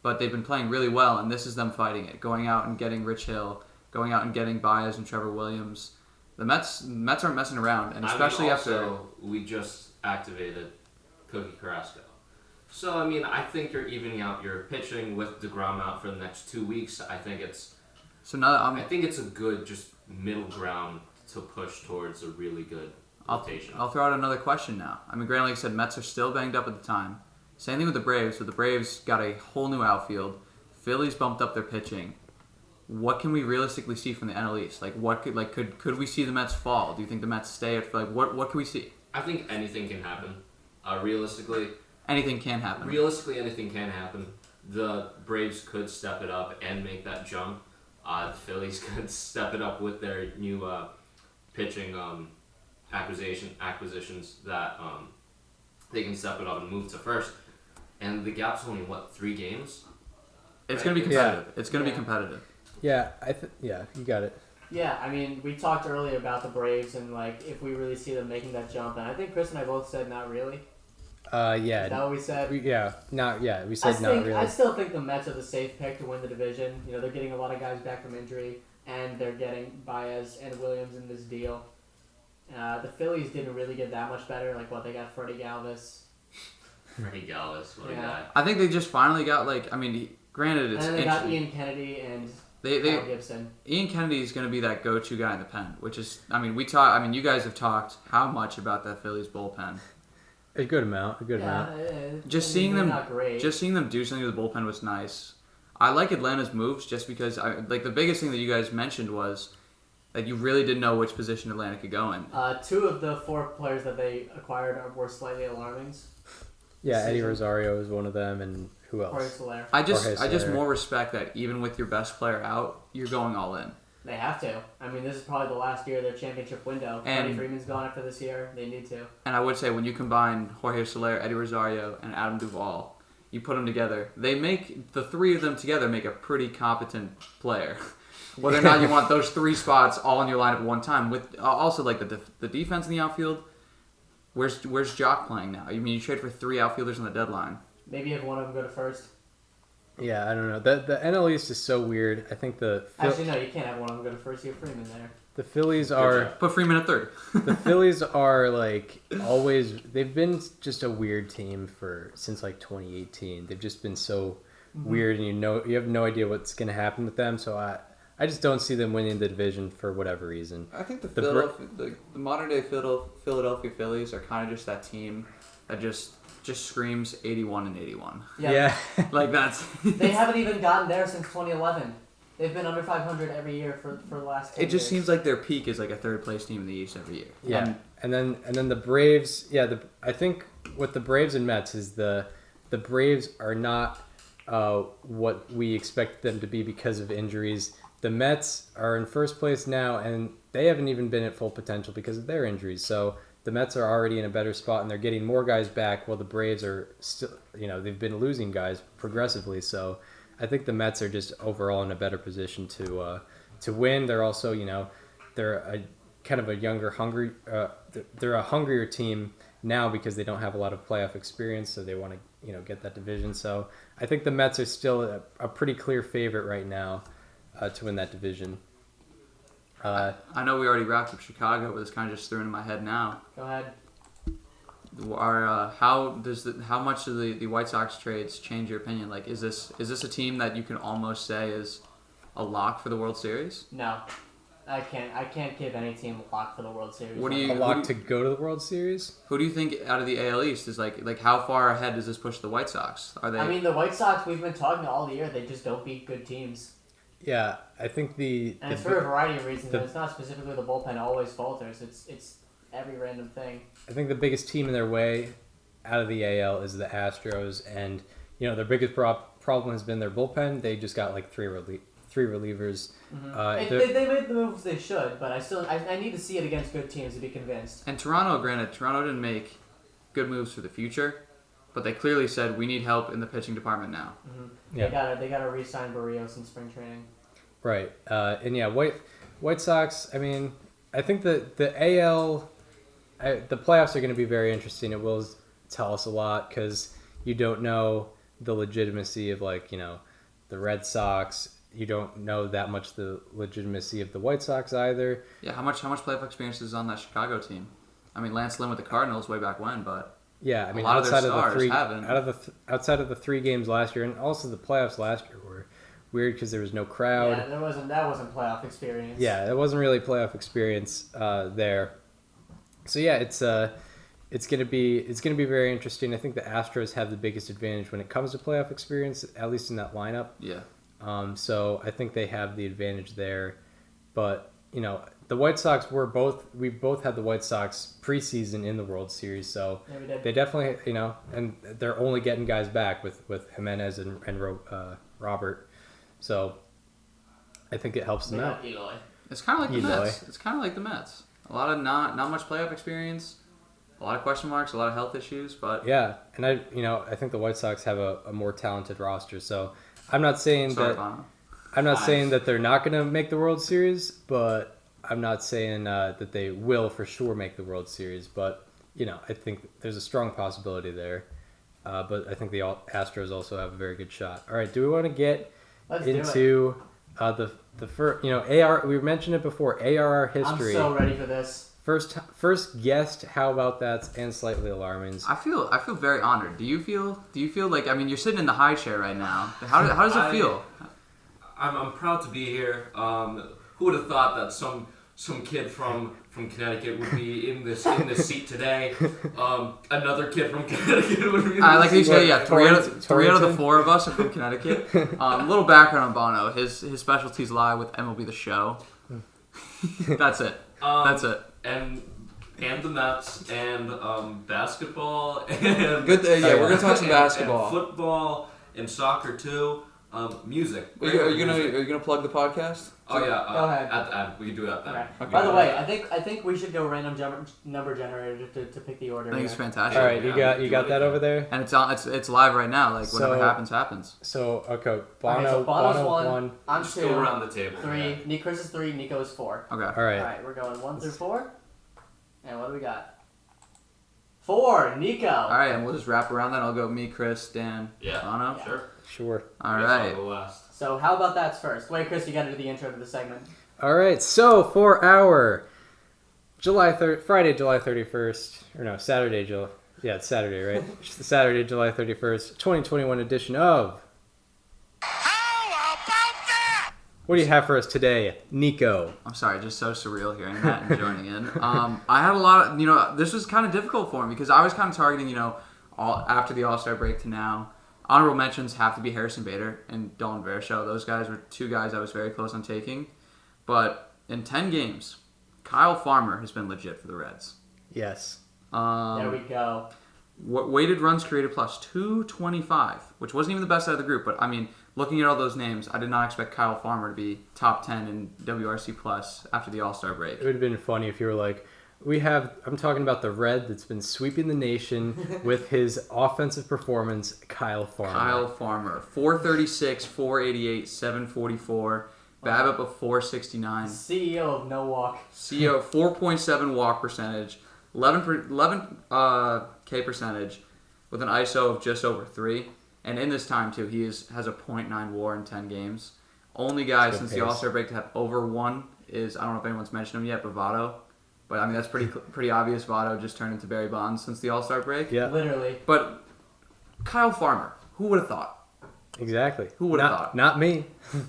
but they've been playing really well, and this is them fighting it, going out and getting Rich Hill, going out and getting Baez and Trevor Williams. The Mets aren't messing around, and especially after we just activated Cookie Carrasco. So I think you're evening out your pitching with DeGrom out for the next 2 weeks. I think it's I think it's a good just middle ground to push towards a really good rotation. I'll throw out another question now. I mean, granted, like I said, Mets are still banged up at the time. Same thing with the Braves. So the Braves got a whole new outfield. Phillies bumped up their pitching. What can we realistically see from the NL East? Like, could we see the Mets fall? Do you think the Mets stay at what can we see? I think anything can happen. Realistically, anything can happen. Realistically, anything can happen. The Braves could step it up and make that jump. The Phillies could step it up with their new pitching acquisitions that they can step it up and move to first. And the gap's only 3 games? It's going to be competitive. It's going to be competitive. Yeah, you got it. Yeah, I mean, we talked earlier about the Braves and if we really see them making that jump, and I think Chris and I both said not really. Yeah. Is that what we said? We said not really. I still think the Mets are the safe pick to win the division. They're getting a lot of guys back from injury, and they're getting Baez and Williams in this deal. The Phillies didn't really get that much better. They got Freddie Galvis. Freddie Galvis, what a guy. I think they just finally got granted it's and then they got Ian Kennedy and Kyle Gibson. Ian Kennedy is going to be that go-to guy in the pen, which is you guys have talked how much about that Phillies bullpen. A good amount. Just seeing them do something with the bullpen was nice. I like Atlanta's moves just because the biggest thing that you guys mentioned was that you really didn't know which position Atlanta could go in. 2 of the 4 players that they acquired were slightly alarming. Yeah, Eddie Rosario is one of them, and who else? Jorge Soler. I just more respect that even with your best player out, you're going all in. They have to. I mean, this is probably the last year of their championship window. Freddie Freeman's gone after this year. They need to. And I would say when you combine Jorge Soler, Eddie Rosario, and Adam Duvall, you put them together. They make the 3 of them together make a pretty competent player. Whether or not you want those 3 spots all in your lineup at one time. With also the defense in the outfield. Where's Jock playing now? I mean, you trade for 3 outfielders on the deadline. Maybe have one of them go to first. Yeah, I don't know. The NL East is so weird. I think Actually, no, you can't have one of them go to first. You have Freeman there. the Phillies are Put Freeman at third. the Phillies are like always. They've been just a weird team since like 2018. They've just been so weird, and you have no idea what's going to happen with them. So I just don't see them winning the division for whatever reason. I think the modern day Philadelphia Phillies are kind of just that team that just screams 81 and 81. Yeah. Like that's. They haven't even gotten there since 2011. They've been under 500 every year for the last 10 It just years. seems like their peak is like a third place team in the East every year. Yeah, and then the Braves. Yeah, I think with the Braves and Mets is the Braves are not what we expect them to be because of injuries. The Mets are in first place now, and they haven't even been at full potential because of their injuries. So the Mets are already in a better spot, and they're getting more guys back, while the Braves are still, they've been losing guys progressively. So I think the Mets are just overall in a better position to win. They're also, they're a kind of a younger, they're a hungrier team now because they don't have a lot of playoff experience, so they want to, get that division. So I think the Mets are still a pretty clear favorite right now to win that division. I know we already wrapped up Chicago, but it's kind of just thrown in my head now. Go ahead. How much do the White Sox trades change your opinion? Like, is this a team that you can almost say is a lock for the World Series? No, I can't give any team a lock for the World Series. A lock to go to the World Series? Who do you think out of the AL East is like how far ahead does this push the White Sox? Are they? I mean, the White Sox, we've been talking all year. They just don't beat good teams. Yeah, I think and it's for a variety of reasons. And it's not specifically the bullpen always falters. It's every random thing. I think the biggest team in their way out of the AL is the Astros, and their biggest problem has been their bullpen. They just got like three relievers. Mm-hmm. They made the moves they should, but I need to see it against good teams to be convinced. And Toronto didn't make good moves for the future, but they clearly said we need help in the pitching department now. Mm-hmm. Yeah. They gotta re-sign Barrios in spring training. Right, and yeah, White Sox. I mean, I think the AL, the playoffs are going to be very interesting. It will tell us a lot because you don't know the legitimacy of the Red Sox. You don't know that much the legitimacy of the White Sox either. Yeah, how much playoff experience is on that Chicago team? I mean, Lance Lynn with the Cardinals way back when, but yeah, I mean, a lot of their stars haven't. Outside of the 3 games last year, and also the playoffs last year were weird because there was no crowd. Yeah, that wasn't playoff experience. Yeah, it wasn't really playoff experience there. So yeah, it's gonna be very interesting. I think the Astros have the biggest advantage when it comes to playoff experience, at least in that lineup. Yeah. So I think they have the advantage there, but the White Sox we both had the White Sox preseason in the World Series, so yeah, we did. they definitely and they're only getting guys back with Jimenez and Robert, so I think it helps them out. Eloy. It's kind of like the Mets. It's kind of like the Mets. A lot of not much playoff experience, a lot of question marks, a lot of health issues, but yeah, and I think the White Sox have a more talented roster, so I'm not saying that they're not going to make the World Series, but I'm not saying that they will for sure make the World Series. But I think there's a strong possibility there. But I think the Astros also have a very good shot. All right, do we want to get into the first? AR. We mentioned it before. ARR history. I'm so ready for this. First guest. How about that? And slightly alarming. I feel very honored. Do you feel like, I mean, you're sitting in the high chair right now. How does it feel? I'm proud to be here. Who would have thought that some kid from Connecticut would be in this seat today? Another kid from Connecticut would be. I like to say, yeah, three out of the 4 of us are from Connecticut. Little background on Bono. His specialties lie with MLB The Show. That's it. That's it. And the Mets and basketball and good. We're gonna talk some basketball, and football and soccer too. Music. Are you gonna plug the podcast? Oh yeah. Go ahead. At the end, we can do that then. Okay. By the way, I think we should go random number generator to pick the order. I think it's fantastic. All right, you got that over there, and it's live right now. Like whatever happens. So okay, Bono's one. I'm Just 2. go around the table. 3. Chris is 3. Nico is 4. Okay. All right. All right, we're going 1 through 4. And what do we got? 4. Nico. All right, and we'll just wrap around that. I'll go me, Chris, Dan, Yeah. Bono. Sure. Sure. All Guess I'll right. go last. So how about that's first? Wait, Chris, you got to do the intro to the segment. All right. So for our Friday, July 31st, or no, Saturday, July. Yeah, it's Saturday, right? It's the Saturday, July 31st, 2021 edition of. How about that? What do you have for us today, Nico? I'm sorry, just so surreal hearing that and joining in. I had a lot of, this was kind of difficult for me because I was kind of targeting, after the All-Star break to now. Honorable mentions have to be Harrison Bader and Dalton Varsho. Those guys were two guys I was very close on taking. But in 10 games, Kyle Farmer has been legit for the Reds. Yes. There we go. Weighted runs created plus 225, which wasn't even the best out of the group. But, looking at all those names, I did not expect Kyle Farmer to be top 10 in WRC plus after the All-Star break. It would have been funny if you were like, I'm talking about the Red that's been sweeping the nation with his offensive performance, Kyle Farmer. Kyle Farmer, 436, 488, 744, BABIP of 469. CEO of No Walk. CEO 4.7 walk percentage, 11 K percentage, with an ISO of just over 3. And in this time too, he has a .9 WAR in 10 games. Only guy since the All-Star break to have over 1 is, I don't know if anyone's mentioned him yet, but Votto. But that's pretty obvious. Votto just turned into Barry Bonds since the All-Star break. Yeah. Literally. But Kyle Farmer, who would have thought? Exactly. Who would have thought? Not me.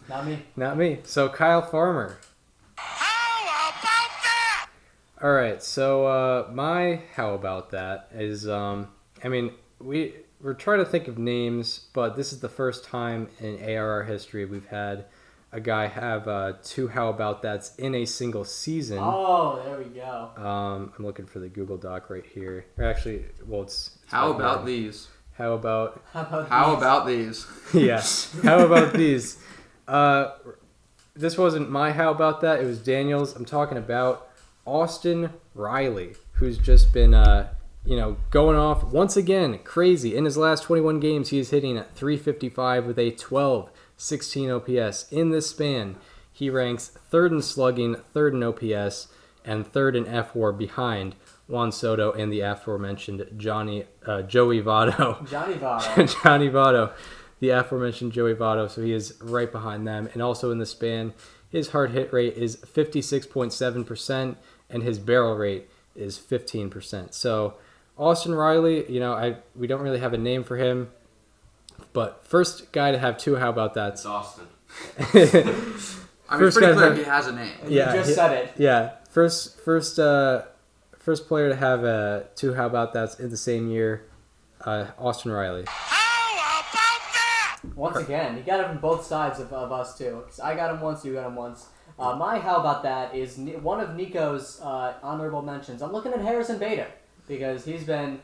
Not me. Not me. So Kyle Farmer. How about that? All right. So my how about that is we're trying to think of names, but this is the first time in ARR history we've had a guy have 2 how about that's in a single season. Oh, there we go. I'm looking for the Google Doc right here. Or actually, it's How right about here. these? How about How about these? yeah? How about these? This wasn't my how about that. It was Daniel's. I'm talking about Austin Riley, who's just been going off once again, crazy. In his last 21 games, he is hitting at 355 with a 12-16 OPS. In this span, he ranks 3rd in slugging, 3rd in OPS, and 3rd in F-WAR behind Juan Soto and the aforementioned Joey Votto. Johnny Votto. Johnny Votto, the aforementioned Joey Votto. So he is right behind them. And also in the span, his hard hit rate is 56.7%, and his barrel rate is 15%. So Austin Riley, we don't really have a name for him, but first guy to have 2 how about that. It's Austin. It's pretty clear he has a name. Yeah, You just said it. Yeah, first player to have 2 how about that's in the same year, Austin Riley. How about that? Once again, you got it from both sides of us too. I got him once, you got him once. My how about that is one of Nico's honorable mentions. I'm looking at Harrison Bader because he's been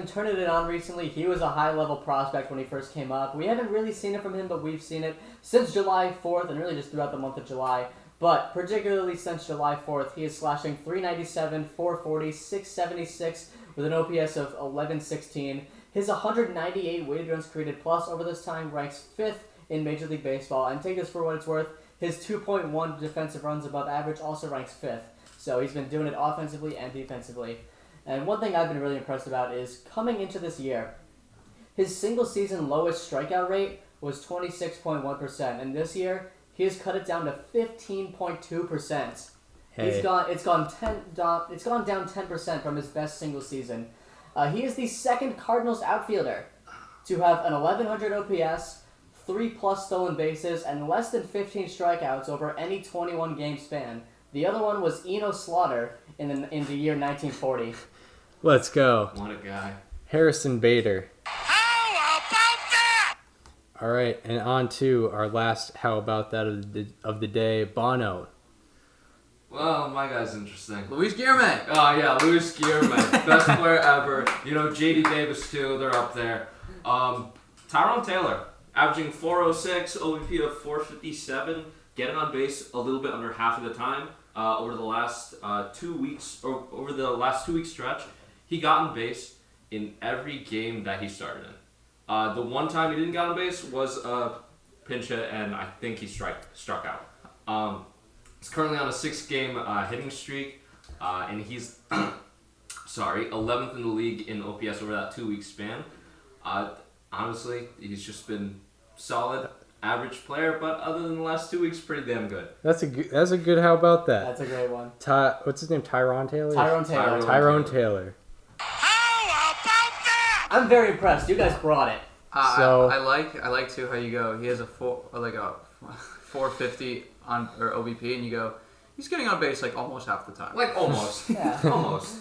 turning it on recently. He was a high-level prospect when he first came up. We haven't really seen it from him, but we've seen it since July 4th and really just throughout the month of July. But particularly since July 4th, he is slashing 397, 440, 676 with an OPS of 1116. His 198 weighted runs created plus over this time ranks 5th in Major League Baseball. And take this for what it's worth, his 2.1 defensive runs above average also ranks 5th. So he's been doing it offensively and defensively. And one thing I've been really impressed about is coming into this year, his single-season lowest strikeout rate was 26.1%, and this year he has cut it down to 15.2%. Hey. It's gone down 10% from his best single season. He is the second Cardinals outfielder to have an 1100 OPS, 3+ stolen bases, and less than 15 strikeouts over any 21 game span. The other one was Eno Slaughter in the year 1940. Let's go. What a guy. Harrison Bader. How about that? All right, and on to our last how about that of the day, Bono. Well, my guy's interesting. Luis Guillorme. Oh, yeah, Luis Guillorme. Best player ever. J.D. Davis, too. They're up there. Tyrone Taylor, averaging 406, OVP of 457, getting on base a little bit under half of the time. Over the last 2 weeks, or over the last 2 week stretch, he got on base in every game that he started in. The one time he didn't get on base was a pinch hit, and I think he struck out. He's currently on a 6-game hitting streak, and he's 11th in the league in OPS over that 2 week span. Honestly, he's just been solid, average player, but other than the last 2 weeks, pretty damn good. That's a good. How about that? That's a great one. What's his name? Tyrone Taylor. Tyrone Taylor. How about that? I'm very impressed. You guys brought it. So- I like too how you go. He has a 450 on or OBP, and you go. He's getting on base like almost half the time. Like almost, Yeah. almost.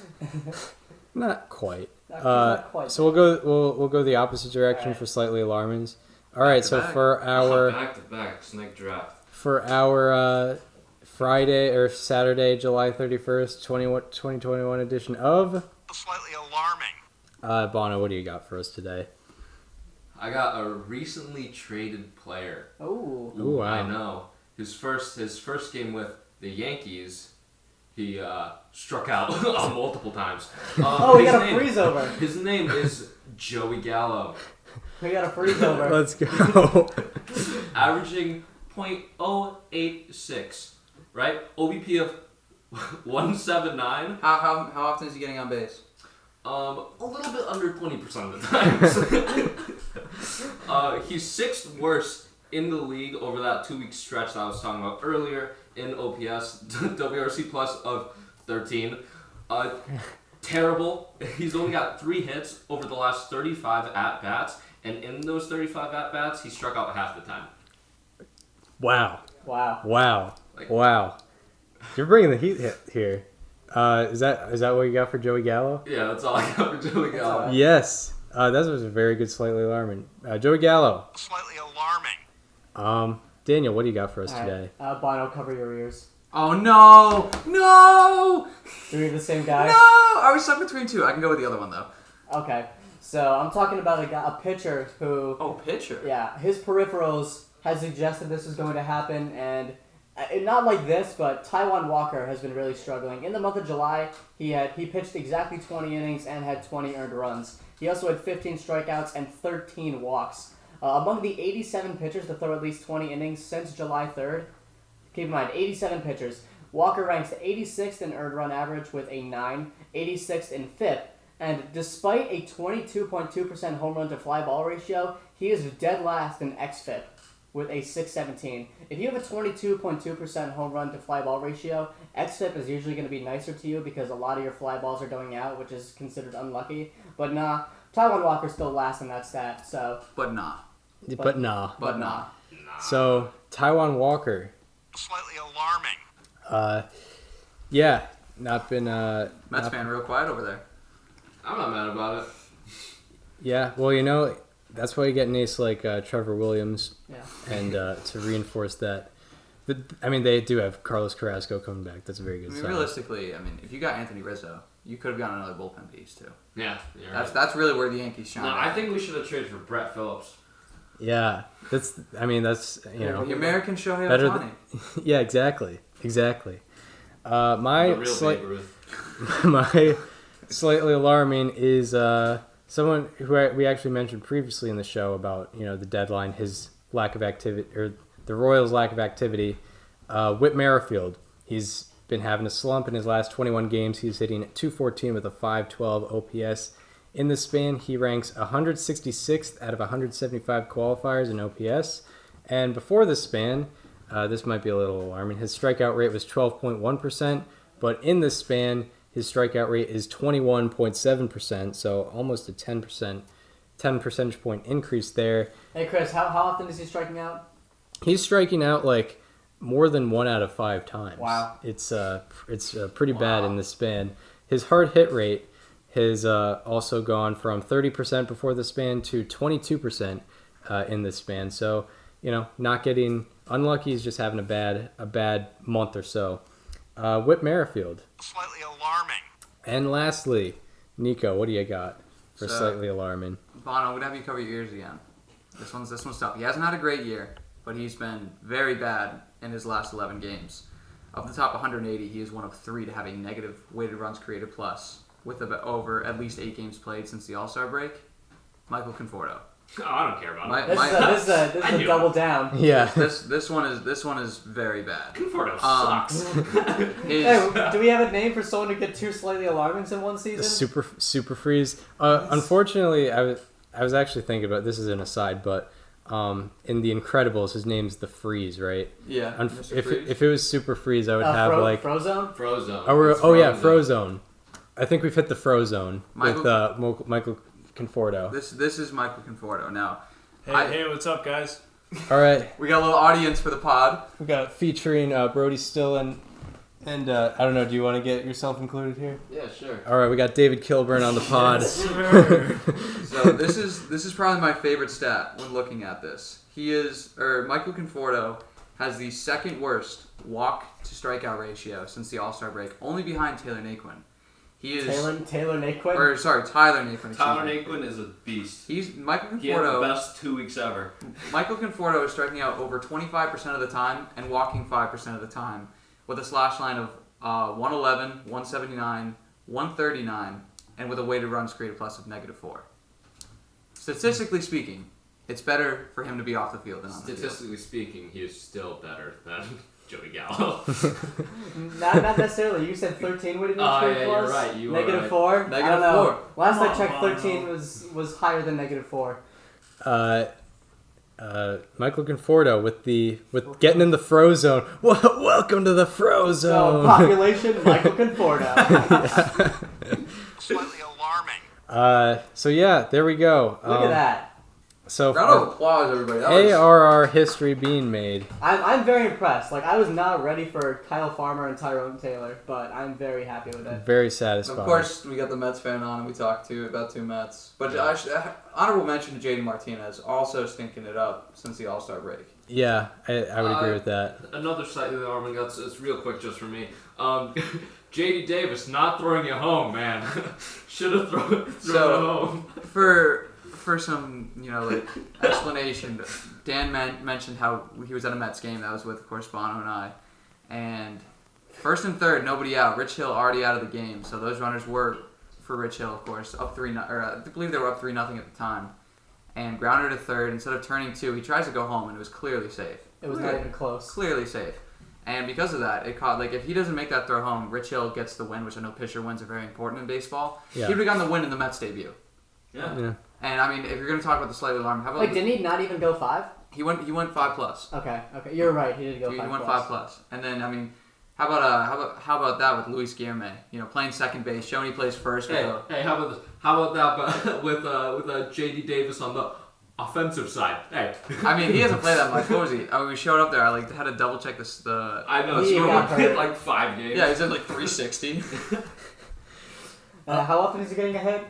Not quite. Not quite. So we'll go the opposite direction Alright. for slightly alarmings. All right. So back. for our Back to back snake draft. Friday or Saturday, July 31st, 2021 edition of Slightly alarming. Bono, what do you got for us today? I got a recently traded player. Ooh. Ooh, wow. I know. His first game with the Yankees, he struck out multiple times. We his got a name- freeze over. His name is Joey Gallo, We got a freeze over. Let's go. averaging .086, right? OBP of 179. How often is he getting on base? A little bit under 20% of the times. He's sixth worst in the league over that 2 week stretch that I was talking about earlier in OPS, WRC plus of 13. Terrible. He's only got 3 hits over the last 35 at bats, and in those 35 at bats, he struck out half the time. Wow. Wow. You're bringing the heat here. Is that what you got for Joey Gallo? Yeah, that's all I got for Joey Gallo. all. Yes. That was a very good, slightly alarming. Joey Gallo. Slightly alarming. Daniel, what do you got for us All today? right. Bono, cover your ears. Oh no! Do we have the same guy? No! I was stuck between two. I can go with the other one though. Okay. So I'm talking about a pitcher who, Oh, pitcher. yeah, his peripherals has suggested this is going to happen, and not like this, but Taijuan Walker has been really struggling. In the month of July, he pitched exactly 20 innings and had 20 earned runs. He also had 15 strikeouts and 13 walks. Among the 87 pitchers to throw at least 20 innings since July 3rd, keep in mind, 87 pitchers, Walker ranks 86th in earned run average with a 9, 86th in FIP, and despite a 22.2% home run to fly ball ratio, he is dead last in xFIP with a 617. If you have a 22.2% home run to fly ball ratio, xFIP is usually going to be nicer to you because a lot of your fly balls are going out, which is considered unlucky. But nah, Taijuan Walker's still last in that stat, so... But nah. But nah. But nah. So, Taijuan Walker. Slightly alarming. Yeah, not been... Mets fan real quiet over there. I'm not mad about it. Yeah, well, that's why you get an ace like Trevor Williams, Yeah. and to reinforce that. They do have Carlos Carrasco coming back. That's a very good sign. Realistically, if you got Anthony Rizzo, you could have gotten another bullpen piece too. Yeah, you're right. That's really where the Yankees shine. No, I think we should have traded for Brett Phillips. Yeah, that's the American Shohei Better Ohtani. yeah, exactly. The real Babe Ruth. My slightly alarming is someone who we actually mentioned previously in the show about the deadline, his lack of activity, or the Royals' lack of activity. Whit Merrifield, he's been having a slump in his last 21 games. He's hitting at .214 with a .512 OPS. In the span, he ranks 166th out of 175 qualifiers in OPS. And before this span, this might be a little alarming, his strikeout rate was 12.1%, but in this span, his strikeout rate is 21.7%, so almost a 10 percentage point increase there. Hey, Chris, how often is he striking out? He's striking out like more than 1 out of 5 times. Wow. It's pretty bad in this span. His hard hit rate has also gone from 30% before the span to 22% in this span. So, not getting unlucky. He's just having a bad month or so. Whit Merrifield. Slightly alarming. And lastly, Nico, what do you got for slightly alarming? Bono, I'm gonna have you cover your ears again. This one's tough. He hasn't had a great year, but he's been very bad in his last 11 games. Of the top 180, he is one of 3 to have a negative weighted runs created plus, with over at least 8 games played since the All-Star break. Michael Conforto. Oh, I don't care about it. This is a double down. Yeah. This one is very bad. Conforto sucks. Hey, do we have a name for someone to get 2 slightly alarmings in one season? Super freeze. Unfortunately, I was actually thinking about this as an aside, but in The Incredibles, his name's the Freeze, right? Yeah. If it was Super Freeze, I would have like Frozone. Frozone. Yeah, Frozone. I think we've hit the Frozone with Michael Conforto. This is Michael Conforto now. Hey, what's up, guys? All right, We got a little audience for the pod. we got featuring Brody Still and I don't know. Do you want to get yourself included here? Yeah, sure. All right, we got David Kilburn on the pod. So this is probably my favorite stat when looking at this. Michael Conforto has the second worst walk to strikeout ratio since the All-Star break, only behind Taylor Naquin. He is Taylor Naquin. Tyler Naquin. Tyler Naquin is a beast. He's Michael Conforto. He had the best 2 weeks ever. Michael Conforto is striking out over 25% of the time and walking 5% of the time, with a slash line of 111, 179, 139, and with a weighted runs created plus of -4. Statistically speaking, it's better for him to be off the field than on the field. Statistically speaking, he is still better than Joey Gallo. Not necessarily. You said 13 weighted runs created yeah, plus. you're right. You were right. -4. I don't know. Last I checked, Come on, 13 was higher than -4. Michael Conforto with getting in the Frozone. Welcome to the Frozone. Population Michael Conforto. Slightly alarming. So yeah, there we go. Look at that. So Round of applause, everybody. That was- ARR history being made. I'm very impressed. Like, I was not ready for Kyle Farmer and Tyrone Taylor, but I'm very happy with it. Very satisfying. Of course, we got the Mets fan on, and we talked about two Mets. But honorable mention to JD Martinez, also stinking it up since the All-Star break. Yeah, I would agree with that. Another slightly alarming. It's real quick just for me. JD Davis not throwing it home, man. Should have thrown it home. For some, explanation, Dan mentioned how he was at a Mets game. That was with, of course, Bono and I. And first and third, nobody out. Rich Hill already out of the game. So those runners were, for Rich Hill, of course, up 3-0. Or I believe they were up 3-0 at the time. And grounded to third. Instead of turning 2, he tries to go home, and it was clearly safe. It was not even close. Clearly safe. And because of that, it caught, if he doesn't make that throw home, Rich Hill gets the win, which I know pitcher wins are very important in baseball. Yeah. He would have gotten the win in the Mets debut. Yeah. And I mean, if you're going to talk about the slightly alarming, how about Didn't he not even go 5? he went 5+. Okay, you're right. He did go 5. He went 5+. And then I mean, how about that with Luis Guillermo? Playing second base, showing he plays first. Hey, how about this? How about that with JD Davis on the offensive side? Hey. I mean, he hasn't played that much. What was he? I mean, we showed up there. I had to double check this. I know. He So got we hurt. hit 5 games. Yeah, he's at 360. How often is he getting a hit?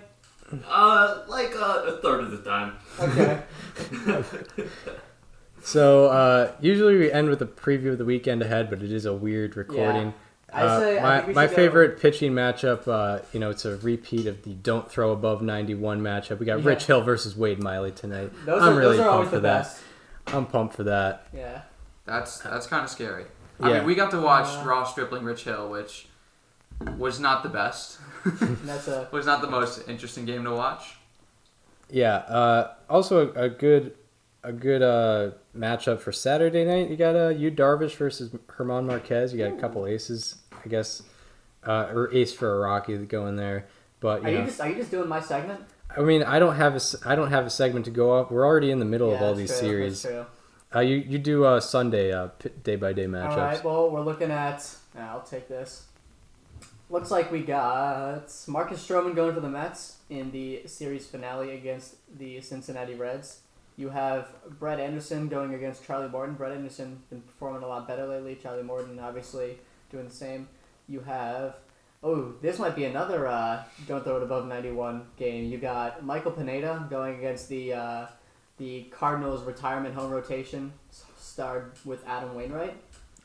A third of the time. Okay. So usually we end with a preview of the weekend ahead, but it is a weird recording. I think we My should favorite pitching matchup, it's a repeat of the don't throw above 91 matchup. We got Rich Hill versus Wade Miley tonight. Those are always the that. best. I'm pumped for that. Yeah. That's kind of scary. Yeah. I mean, we got to watch Ross Stripling Rich Hill, which was not the best. Was not the most interesting game to watch. Yeah. Also a good matchup for Saturday night. You got Yu Darvish versus Herman Marquez. You got a couple aces, I guess, or ace for a Rocky to go in there. But Are you just doing my segment? I mean, I don't have a segment to go up. We're already in the middle of all these series. That's true. You do Sunday day by day matchups. All right. Well, we're looking at. I'll take this. Looks like we got Marcus Stroman going for the Mets in the series finale against the Cincinnati Reds. You have Brett Anderson going against Charlie Morton. Brett Anderson been performing a lot better lately. Charlie Morton obviously doing the same. You have this might be another don't throw it above 91 game. You got Michael Pineda going against the Cardinals retirement home rotation starred with Adam Wainwright.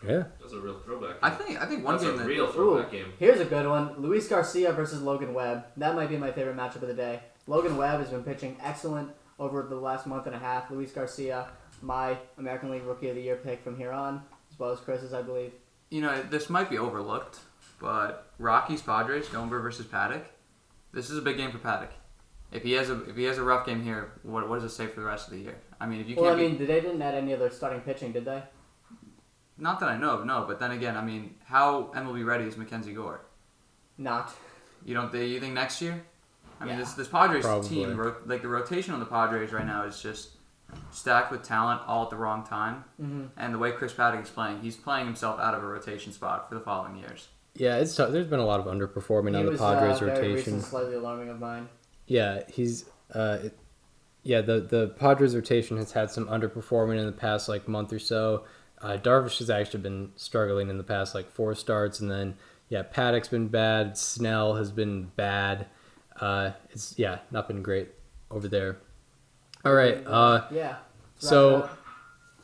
Yeah. That's a real throwback. I think one That's game a real throwback game. Here's a good one. Luis Garcia versus Logan Webb. That might be my favorite matchup of the day. Logan Webb has been pitching excellent over the last month and a half. Luis Garcia, my American League Rookie of the Year pick from here on, as well as Chris's, I believe. This might be overlooked, but Rockies Padres Gomber versus Paddock. This is a big game for Paddock. If he has a rough game here, what does it say for the rest of the year? I mean, if you can't. They didn't add any other starting pitching, did they? Not that I know of, no. But then again, I mean, how MLB ready is Mackenzie Gore? Not. You think next year? I mean, this Padres Probably. team, the rotation on the Padres right now is just stacked with talent all at the wrong time. Mm-hmm. And the way Chris Paddock is playing, he's playing himself out of a rotation spot for the following years. Yeah, it's tough. There's been a lot of underperforming on the Padres very rotation. recent, slightly alarming of mine. Yeah, he's the Padres rotation has had some underperforming in the past like month or so. Darvish has actually been struggling in the past like 4 starts, and then Paddock's been bad. Snell has been bad. It's not been great over there. All right. Yeah. So,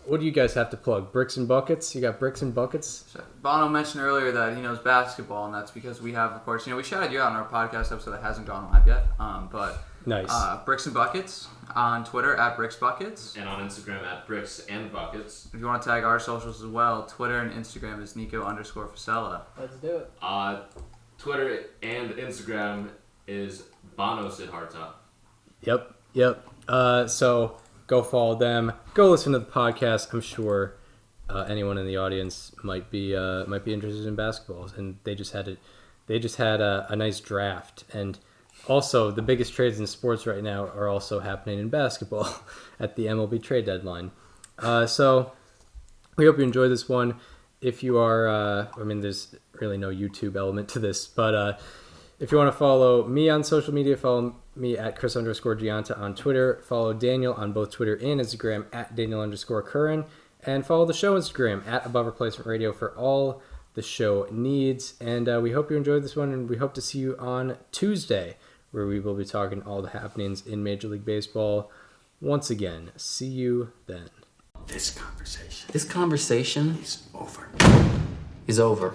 what do you guys have to plug? Bricks and buckets. You got bricks and buckets. So Bono mentioned earlier that he knows basketball, and that's because we have, of course, we shouted you out in our podcast episode that hasn't gone live yet. But nice. Bricks and Buckets on Twitter at Bricks Buckets, And on Instagram at Bricks and Buckets. if you want to tag our socials as well, Twitter and Instagram is Nico_Fiscella. Let's do it. Twitter and Instagram is Bono Sidharta. Yep. So go follow them. Go listen to the podcast. I'm sure anyone in the audience might be interested in basketball, and they just had a nice draft. And also, the biggest trades in sports right now are also happening in basketball at the MLB trade deadline. So we hope you enjoyed this one. If you are, there's really no YouTube element to this, but if you want to follow me on social media, follow me at Chris_Gianta on Twitter. Follow Daniel on both Twitter and Instagram at Daniel_Curran. And follow the show Instagram at Above Replacement Radio for all the show needs. And we hope you enjoyed this one, and we hope to see you on Tuesday, where we will be talking all the happenings in Major League Baseball. Once again, see you then. This conversation is over.